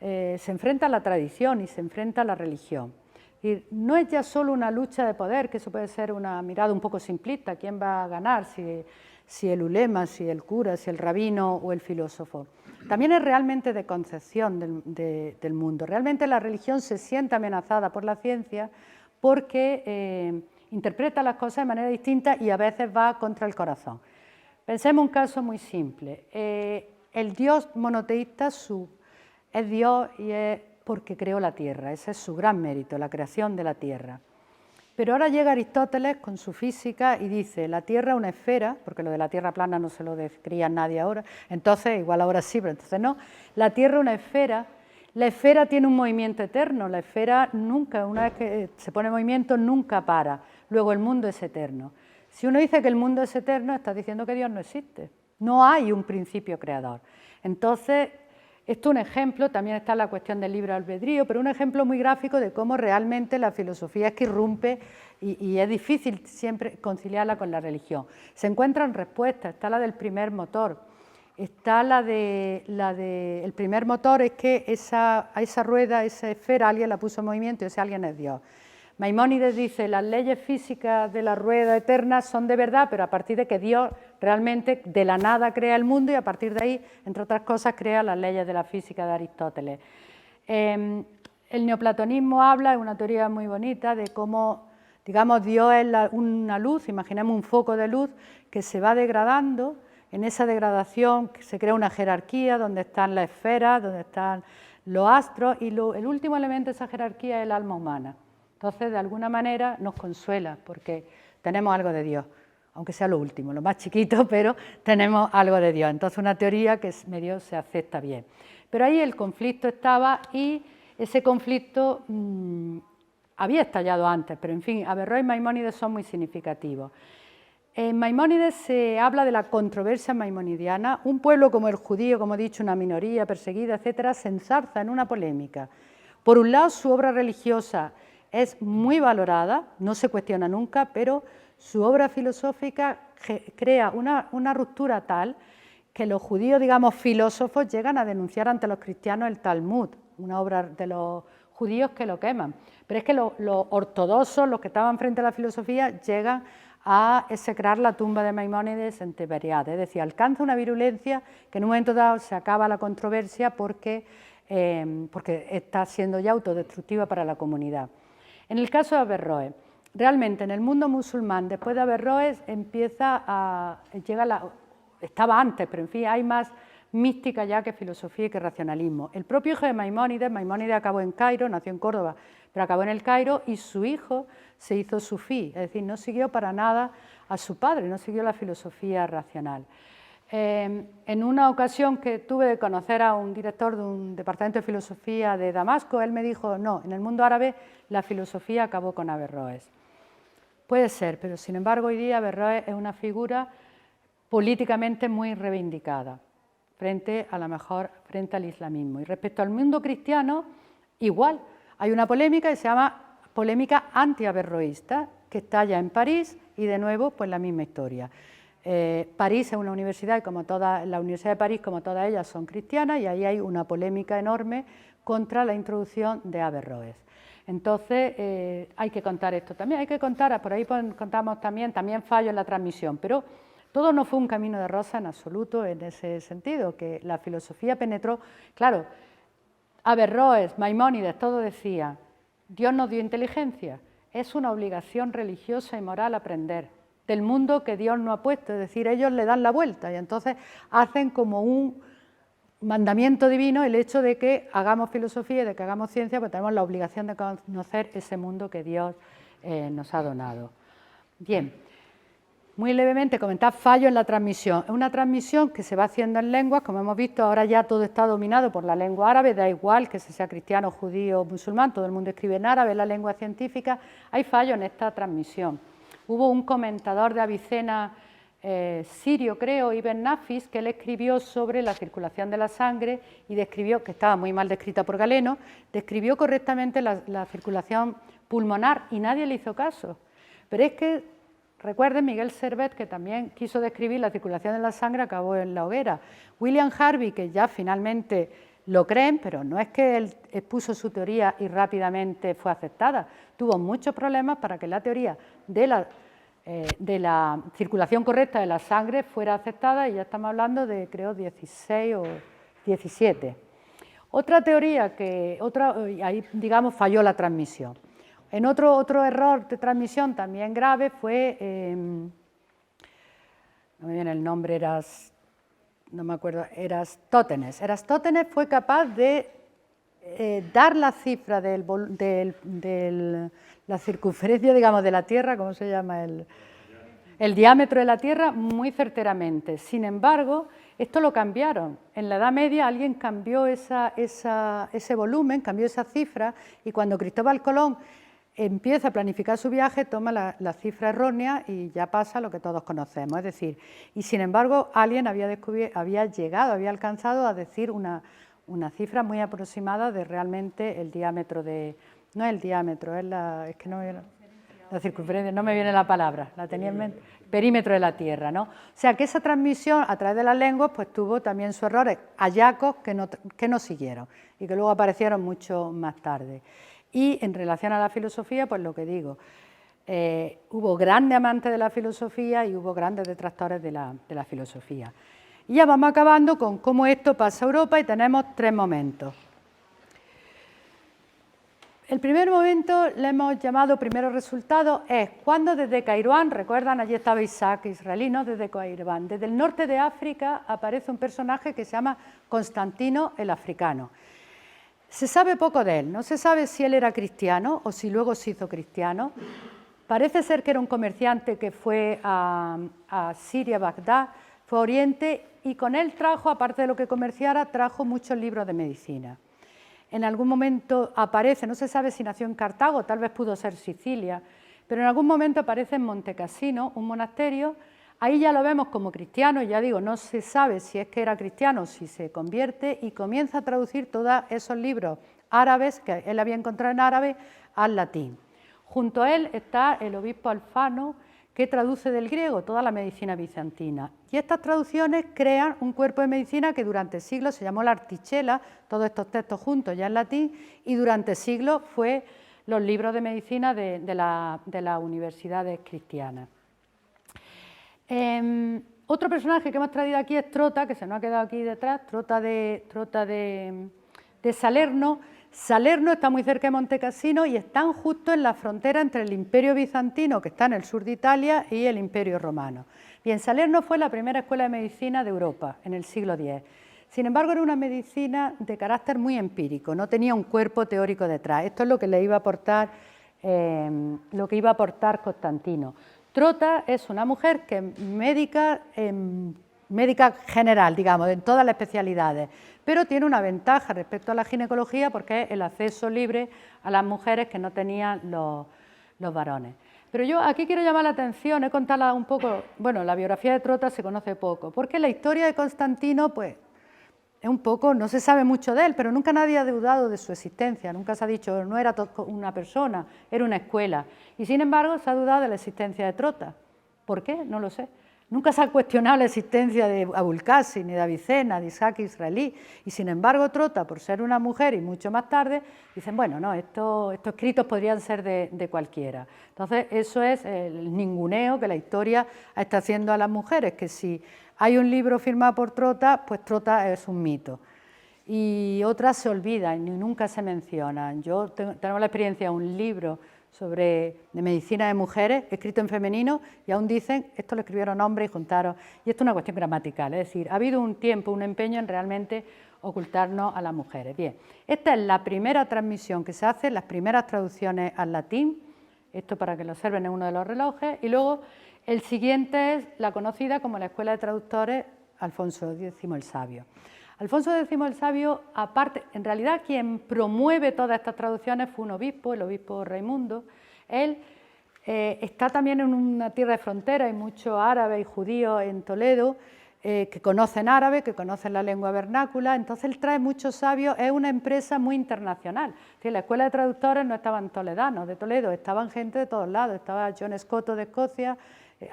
se enfrenta a la tradición y se enfrenta a la religión. Y no es ya solo una lucha de poder, que eso puede ser una mirada un poco simplista, ¿quién va a ganar? Si el ulema, si el cura, si el rabino o el filósofo. También es realmente de concepción del mundo. Realmente la religión se siente amenazada por la ciencia porque interpreta las cosas de manera distinta y a veces va contra el corazón. Pensemos un caso muy simple. El Dios monoteísta es Dios y es porque creó la tierra, ese es su gran mérito, la creación de la tierra. Pero ahora llega Aristóteles con su física y dice, la tierra es una esfera, porque lo de la tierra plana no se lo creía nadie ahora, entonces, igual ahora sí, pero entonces no, la tierra es una esfera, la esfera tiene un movimiento eterno, la esfera nunca, una vez que se pone en movimiento, nunca para, luego el mundo es eterno. Si uno dice que el mundo es eterno, está diciendo que Dios no existe, no hay un principio creador. Entonces, esto es un ejemplo, también está la cuestión del libre albedrío, pero un ejemplo muy gráfico de cómo realmente la filosofía es que irrumpe y es difícil siempre conciliarla con la religión. Se encuentran respuestas, está la del primer motor, está el primer motor es que a esa rueda, esa esfera, alguien la puso en movimiento y ese alguien es Dios. Maimónides dice, las leyes físicas de la rueda eterna son de verdad, pero a partir de que Dios realmente de la nada crea el mundo y a partir de ahí, entre otras cosas, crea las leyes de la física de Aristóteles. El neoplatonismo habla, es una teoría muy bonita, de cómo, digamos, Dios es una luz, imaginemos un foco de luz que se va degradando, en esa degradación se crea una jerarquía donde están las esferas, donde están los astros y el último elemento de esa jerarquía es el alma humana. Entonces, de alguna manera, nos consuela porque tenemos algo de Dios, aunque sea lo último, lo más chiquito, pero tenemos algo de Dios. Entonces, una teoría que medio se acepta bien. Pero ahí el conflicto estaba y ese conflicto había estallado antes, pero en fin, Averroes y Maimónides son muy significativos. En Maimónides se habla de la controversia maimonidiana. Un pueblo como el judío, como he dicho, una minoría perseguida, etcétera, se enzarza en una polémica. Por un lado, su obra religiosa es muy valorada, no se cuestiona nunca, pero su obra filosófica crea una ruptura tal que los judíos, digamos, filósofos, llegan a denunciar ante los cristianos el Talmud, una obra de los judíos que lo queman. Pero es que los ortodoxos, los que estaban frente a la filosofía, llegan a execrar la tumba de Maimónides en Tiberiade, es decir, alcanza una virulencia que en un momento dado se acaba la controversia porque está siendo ya autodestructiva para la comunidad. En el caso de Averroes, realmente en el mundo musulmán, después de Averroes estaba antes, pero en fin, hay más mística ya que filosofía y que racionalismo. El propio hijo de Maimónides acabó en Cairo, nació en Córdoba, pero acabó en el Cairo y su hijo se hizo sufí, es decir, no siguió para nada a su padre, no siguió la filosofía racional. En una ocasión que tuve de conocer a un director de un departamento de filosofía de Damasco, él me dijo, no, en el mundo árabe la filosofía acabó con Averroes. Puede ser, pero sin embargo hoy día Averroes es una figura políticamente muy reivindicada frente a la mejor, frente al islamismo. Y respecto al mundo cristiano, igual, hay una polémica que se llama polémica anti-averroísta, que estalla en París y de nuevo pues la misma historia. París es una universidad y como la Universidad de París, como todas ellas, son cristianas y ahí hay una polémica enorme contra la introducción de Averroes. Entonces hay que contar esto también, hay que contar, por ahí contamos también fallo en la transmisión, pero todo no fue un camino de rosa en absoluto en ese sentido, que la filosofía penetró, claro, Averroes, Maimónides, todo decía, Dios nos dio inteligencia, es una obligación religiosa y moral aprender del mundo que Dios nos ha puesto, es decir, ellos le dan la vuelta y entonces hacen como un mandamiento divino el hecho de que hagamos filosofía y de que hagamos ciencia, pues tenemos la obligación de conocer ese mundo que Dios nos ha donado. Bien, muy levemente comentar fallo en la transmisión. Es una transmisión que se va haciendo en lenguas, como hemos visto, ahora ya todo está dominado por la lengua árabe, da igual que sea cristiano, judío o musulmán, todo el mundo escribe en árabe, la lengua científica, hay fallo en esta transmisión. Hubo un comentador de Avicena sirio, creo, Ibn Nafis, que él escribió sobre la circulación de la sangre y describió, que estaba muy mal descrita por Galeno, describió correctamente la circulación pulmonar y nadie le hizo caso. Pero es que, recuerden, Miguel Servet, que también quiso describir la circulación de la sangre, acabó en la hoguera. William Harvey, que ya finalmente lo creen, pero no es que él expuso su teoría y rápidamente fue aceptada. Tuvo muchos problemas para que la teoría de la circulación correcta de la sangre fuera aceptada y ya estamos hablando de, creo, 16 o 17. Otra teoría ahí, digamos, falló la transmisión. En otro error de transmisión también grave fue, no me viene el nombre, no me acuerdo, Erastótenes. Erastótenes fue capaz de dar la cifra de la circunferencia, digamos, de la Tierra, ¿cómo se llama? El diámetro de la Tierra muy certeramente. Sin embargo, esto lo cambiaron. En la Edad Media alguien cambió ese volumen, cambió esa cifra, y cuando Cristóbal Colón empieza a planificar su viaje, toma la cifra errónea y ya pasa lo que todos conocemos. Es decir, y sin embargo, alguien había alcanzado a decir una cifra muy aproximada de realmente el diámetro de... No es el diámetro, es que no me viene la circunferencia, no me viene la palabra, la tenía en mente, perímetro de la Tierra, ¿no? O sea, que esa transmisión a través de las lenguas pues tuvo también sus errores, hallazgos que no siguieron y que luego aparecieron mucho más tarde. Y en relación a la filosofía, pues lo que digo, hubo grandes amantes de la filosofía y hubo grandes detractores de la filosofía. Y ya vamos acabando con cómo esto pasa a Europa y tenemos tres momentos. El primer momento le hemos llamado primeros resultados, es cuando desde Kairouán, recuerdan, allí estaba Isaac, israelí, desde Kairouán, desde el norte de África aparece un personaje que se llama Constantino el Africano. Se sabe poco de él, no se sabe si él era cristiano o si luego se hizo cristiano. Parece ser que era un comerciante que fue a Siria, Bagdad, fue a Oriente y con él trajo, aparte de lo que comerciara, trajo muchos libros de medicina. En algún momento aparece, no se sabe si nació en Cartago, tal vez pudo ser Sicilia, pero en algún momento aparece en Montecassino, un monasterio. Ahí ya lo vemos como cristiano, ya digo, no se sabe si es que era cristiano o si se convierte y comienza a traducir todos esos libros árabes que él había encontrado en árabe al latín. Junto a él está el obispo Alfano, que traduce del griego toda la medicina bizantina. Y estas traducciones crean un cuerpo de medicina que durante siglos se llamó la Artichela, todos estos textos juntos ya en latín, y durante siglos fue los libros de medicina de las universidades cristianas. Otro personaje que hemos traído aquí es Trota, que se nos ha quedado aquí detrás, Trota de Salerno. Salerno está muy cerca de Montecassino y están justo en la frontera entre el Imperio Bizantino, que está en el sur de Italia, y el Imperio Romano. Bien, Salerno fue la primera escuela de medicina de Europa en el siglo X. Sin embargo, era una medicina de carácter muy empírico, no tenía un cuerpo teórico detrás. Esto es lo que le iba a aportar, Constantino. Trota es una mujer que es médica general, digamos, en todas las especialidades, pero tiene una ventaja respecto a la ginecología porque es el acceso libre a las mujeres que no tenían los varones. Pero yo aquí quiero llamar la atención, he contado un poco, bueno, la biografía de Trota se conoce poco, porque la historia de Constantino, pues, es un poco, no se sabe mucho de él, pero nunca nadie ha dudado de su existencia, nunca se ha dicho, no era una persona, era una escuela, y sin embargo se ha dudado de la existencia de Trota. ¿Por qué? No lo sé. Nunca se ha cuestionado la existencia de Abulcasi, ni de Avicena, de Isaac Israelí, y sin embargo Trota, por ser una mujer y mucho más tarde, dicen, bueno, no, estos escritos podrían ser de cualquiera. Entonces, eso es el ninguneo que la historia está haciendo a las mujeres, que si hay un libro firmado por Trota, pues Trota es un mito. Y otras se olvidan y nunca se mencionan. Tenemos la experiencia de un libro de medicina de mujeres, escrito en femenino, y aún dicen, esto lo escribieron hombres y juntaron, y esto es una cuestión gramatical, es decir, ha habido un tiempo, un empeño en realmente ocultarnos a las mujeres. Bien, esta es la primera transmisión que se hace, las primeras traducciones al latín, esto para que lo observen en uno de los relojes, y luego el siguiente es la conocida como la Escuela de Traductores Alfonso X el Sabio. Alfonso X el Sabio, aparte, en realidad quien promueve todas estas traducciones fue un obispo, el obispo Raimundo. Él está también en una tierra de frontera, hay muchos árabes y judíos en Toledo que conocen árabe, que conocen la lengua vernácula, entonces él trae muchos sabios, es una empresa muy internacional. La Escuela de Traductores no estaban toledanos de Toledo, estaban gente de todos lados, estaba John Scotto de Escocia,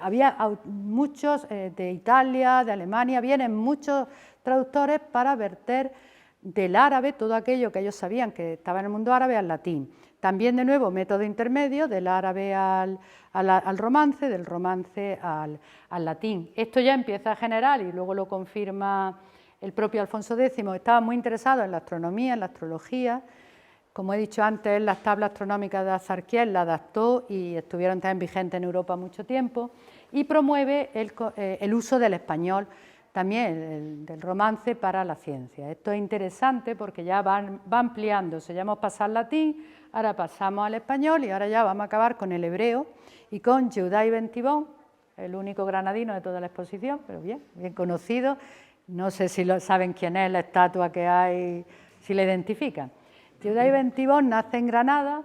había muchos de Italia, de Alemania, vienen muchos traductores para verter del árabe todo aquello que ellos sabían que estaba en el mundo árabe al latín. También, de nuevo, método intermedio del árabe al romance, del romance al latín. Esto ya empieza a generar, y luego lo confirma el propio Alfonso X, estaba muy interesado en la astronomía, en la astrología. Como he dicho antes, las tablas astronómicas de Azarquiel la adaptó y estuvieron también vigentes en Europa mucho tiempo, y promueve el uso del español, también del romance para la ciencia. Esto es interesante porque ya va ampliándose, ya hemos pasado al latín, ahora pasamos al español y ahora ya vamos a acabar con el hebreo y con Jehudai Ben Tibón, el único granadino de toda la exposición, pero bien conocido. No sé si saben quién es, la estatua que hay, si la identifican. Jehudai Ben Tibón nace en Granada,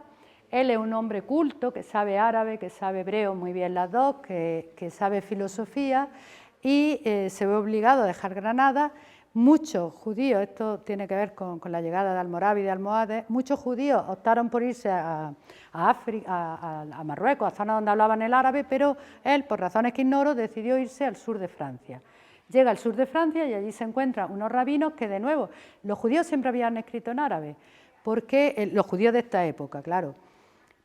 él es un hombre culto que sabe árabe, que sabe hebreo muy bien las dos, que sabe filosofía, y se ve obligado a dejar Granada. Muchos judíos, esto tiene que ver con la llegada de Almorávide y de Almohades, muchos judíos optaron por irse a África, a Marruecos, a zonas donde hablaban el árabe, pero él, por razones que ignoro, decidió irse al sur de Francia. Llega al sur de Francia y allí se encuentran unos rabinos que, de nuevo, los judíos siempre habían escrito en árabe, porque los judíos de esta época, claro,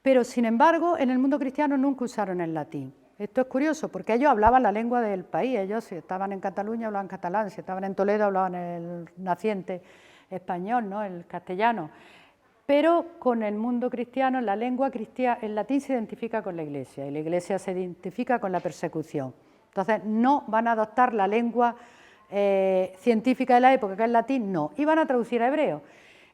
pero sin embargo en el mundo cristiano nunca usaron el latín. Esto es curioso porque ellos hablaban la lengua del país, ellos si estaban en Cataluña hablaban catalán, si estaban en Toledo hablaban el naciente español, ¿no? El castellano, pero con el mundo cristiano, la lengua cristiana, el latín se identifica con la Iglesia y la Iglesia se identifica con la persecución. Entonces no van a adoptar la lengua científica de la época, que es el latín, no, y van a traducir a hebreo.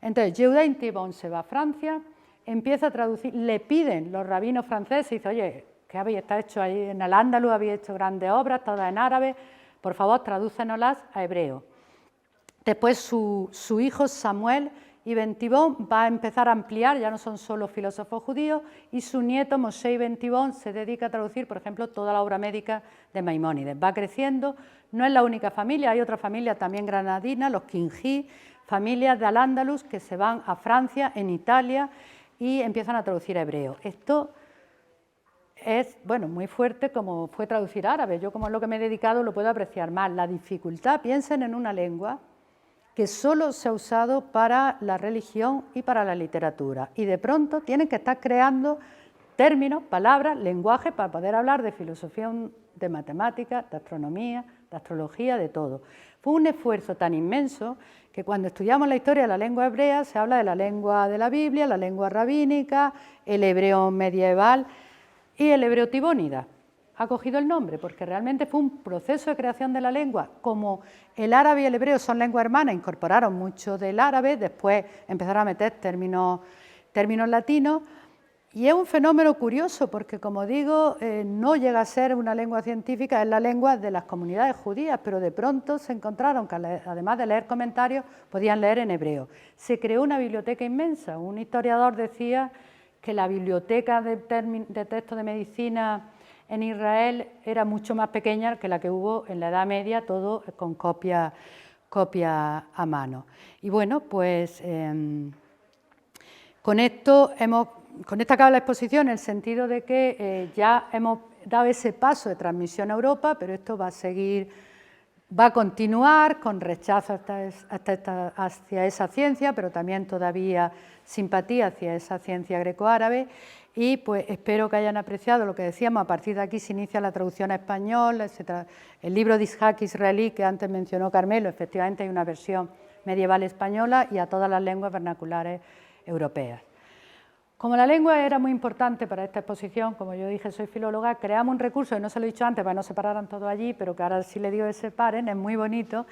Entonces Jehudai Ben Tibón se va a Francia, empieza a traducir, le piden los rabinos franceses, y dice, oye, ¿qué habéis estado hecho ahí en el Andaluz? Habéis hecho grandes obras, todas en árabe, por favor, tradúcenoslas a hebreo. Después su hijo Samuel Ben Tibón va a empezar a ampliar, ya no son solo filósofos judíos, y su nieto Moshe Ben Tibón se dedica a traducir, por ejemplo, toda la obra médica de Maimónides. Va creciendo, no es la única familia, hay otra familia también granadina, los Quingí, familias de Al-Ándalus que se van a Francia, en Italia, y empiezan a traducir a hebreo. Esto es, bueno, muy fuerte como fue traducir árabe. Yo, como es lo que me he dedicado, lo puedo apreciar más. La dificultad, piensen en una lengua que solo se ha usado para la religión y para la literatura. Y de pronto tienen que estar creando términos, palabras, lenguaje para poder hablar de filosofía, de matemáticas, de astronomía, de astrología, de todo. Fue un esfuerzo tan inmenso que cuando estudiamos la historia de la lengua hebrea se habla de la lengua de la Biblia, la lengua rabínica, el hebreo medieval y el hebreo tibónida. ha cogido el nombre, porque realmente fue un proceso de creación de la lengua. Como el árabe y el hebreo son lenguas hermanas, incorporaron mucho del árabe, después empezaron a meter términos latinos, y es un fenómeno curioso porque, como digo, no llega a ser una lengua científica, es la lengua de las comunidades judías, pero de pronto se encontraron que, además de leer comentarios, podían leer en hebreo. Se creó una biblioteca inmensa. Un historiador decía que la biblioteca de textos de medicina en Israel era mucho más pequeña que la que hubo en la Edad Media, todo con copia a mano. Y bueno, pues con esto acaba la exposición en el sentido de que ya hemos dado ese paso de transmisión a Europa, pero esto va a continuar con rechazo hacia esa ciencia, pero también todavía simpatía hacia esa ciencia grecoárabe, y pues espero que hayan apreciado lo que decíamos. A partir de aquí se inicia la traducción a español, etc. El libro de Ishaq israelí que antes mencionó Carmelo, efectivamente hay una versión medieval española y a todas las lenguas vernaculares europeas. Como la lengua era muy importante para esta exposición, como yo dije, soy filóloga, creamos un recurso, y no se lo he dicho antes para que no se pararan todo allí, pero que ahora sí le digo que se paren, es muy bonito.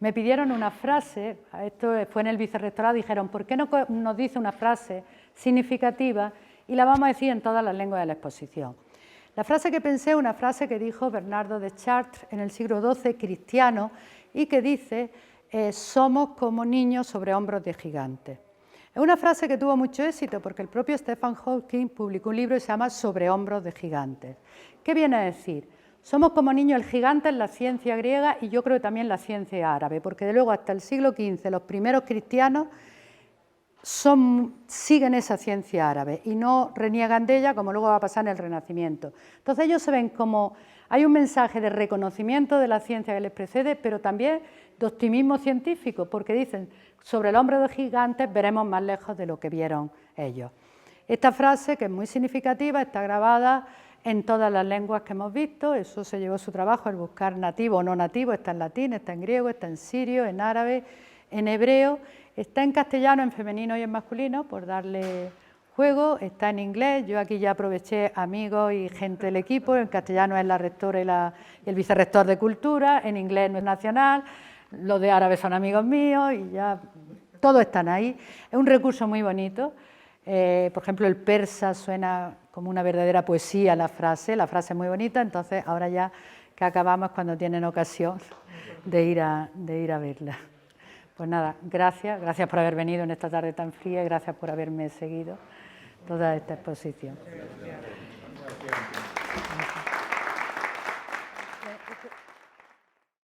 Me pidieron una frase, esto fue en el vicerrectorado, dijeron, ¿por qué no nos dice una frase significativa y la vamos a decir en todas las lenguas de la exposición? La frase que pensé es una frase que dijo Bernardo de Chartres en el siglo XII, cristiano, y que dice, somos como niños sobre hombros de gigantes. Es una frase que tuvo mucho éxito porque el propio Stephen Hawking publicó un libro que se llama Sobre hombros de gigantes. ¿Qué viene a decir? Somos como niños, el gigante en la ciencia griega y yo creo que también la ciencia árabe, porque de luego hasta el siglo XV los primeros cristianos siguen esa ciencia árabe y no reniegan de ella como luego va a pasar en el Renacimiento. Entonces ellos se ven como hay un mensaje de reconocimiento de la ciencia que les precede, pero también de optimismo científico, porque dicen, sobre el hombro de gigantes veremos más lejos de lo que vieron ellos. Esta frase, que es muy significativa, está grabada en todas las lenguas que hemos visto. Eso se llevó su trabajo, el buscar nativo o no nativo, está en latín, está en griego, está en sirio, en árabe, en hebreo, está en castellano, en femenino y en masculino, por darle juego, está en inglés. Yo aquí ya aproveché amigos y gente del equipo, en castellano es la rectora y el vicerrector de Cultura, en inglés no es nacional, los de árabe son amigos míos y ya todos están ahí. Es un recurso muy bonito. Por ejemplo, el persa suena como una verdadera poesía la frase es muy bonita, entonces ahora ya que acabamos cuando tienen ocasión de ir a verla. Pues nada, gracias por haber venido en esta tarde tan fría y gracias por haberme seguido toda esta exposición.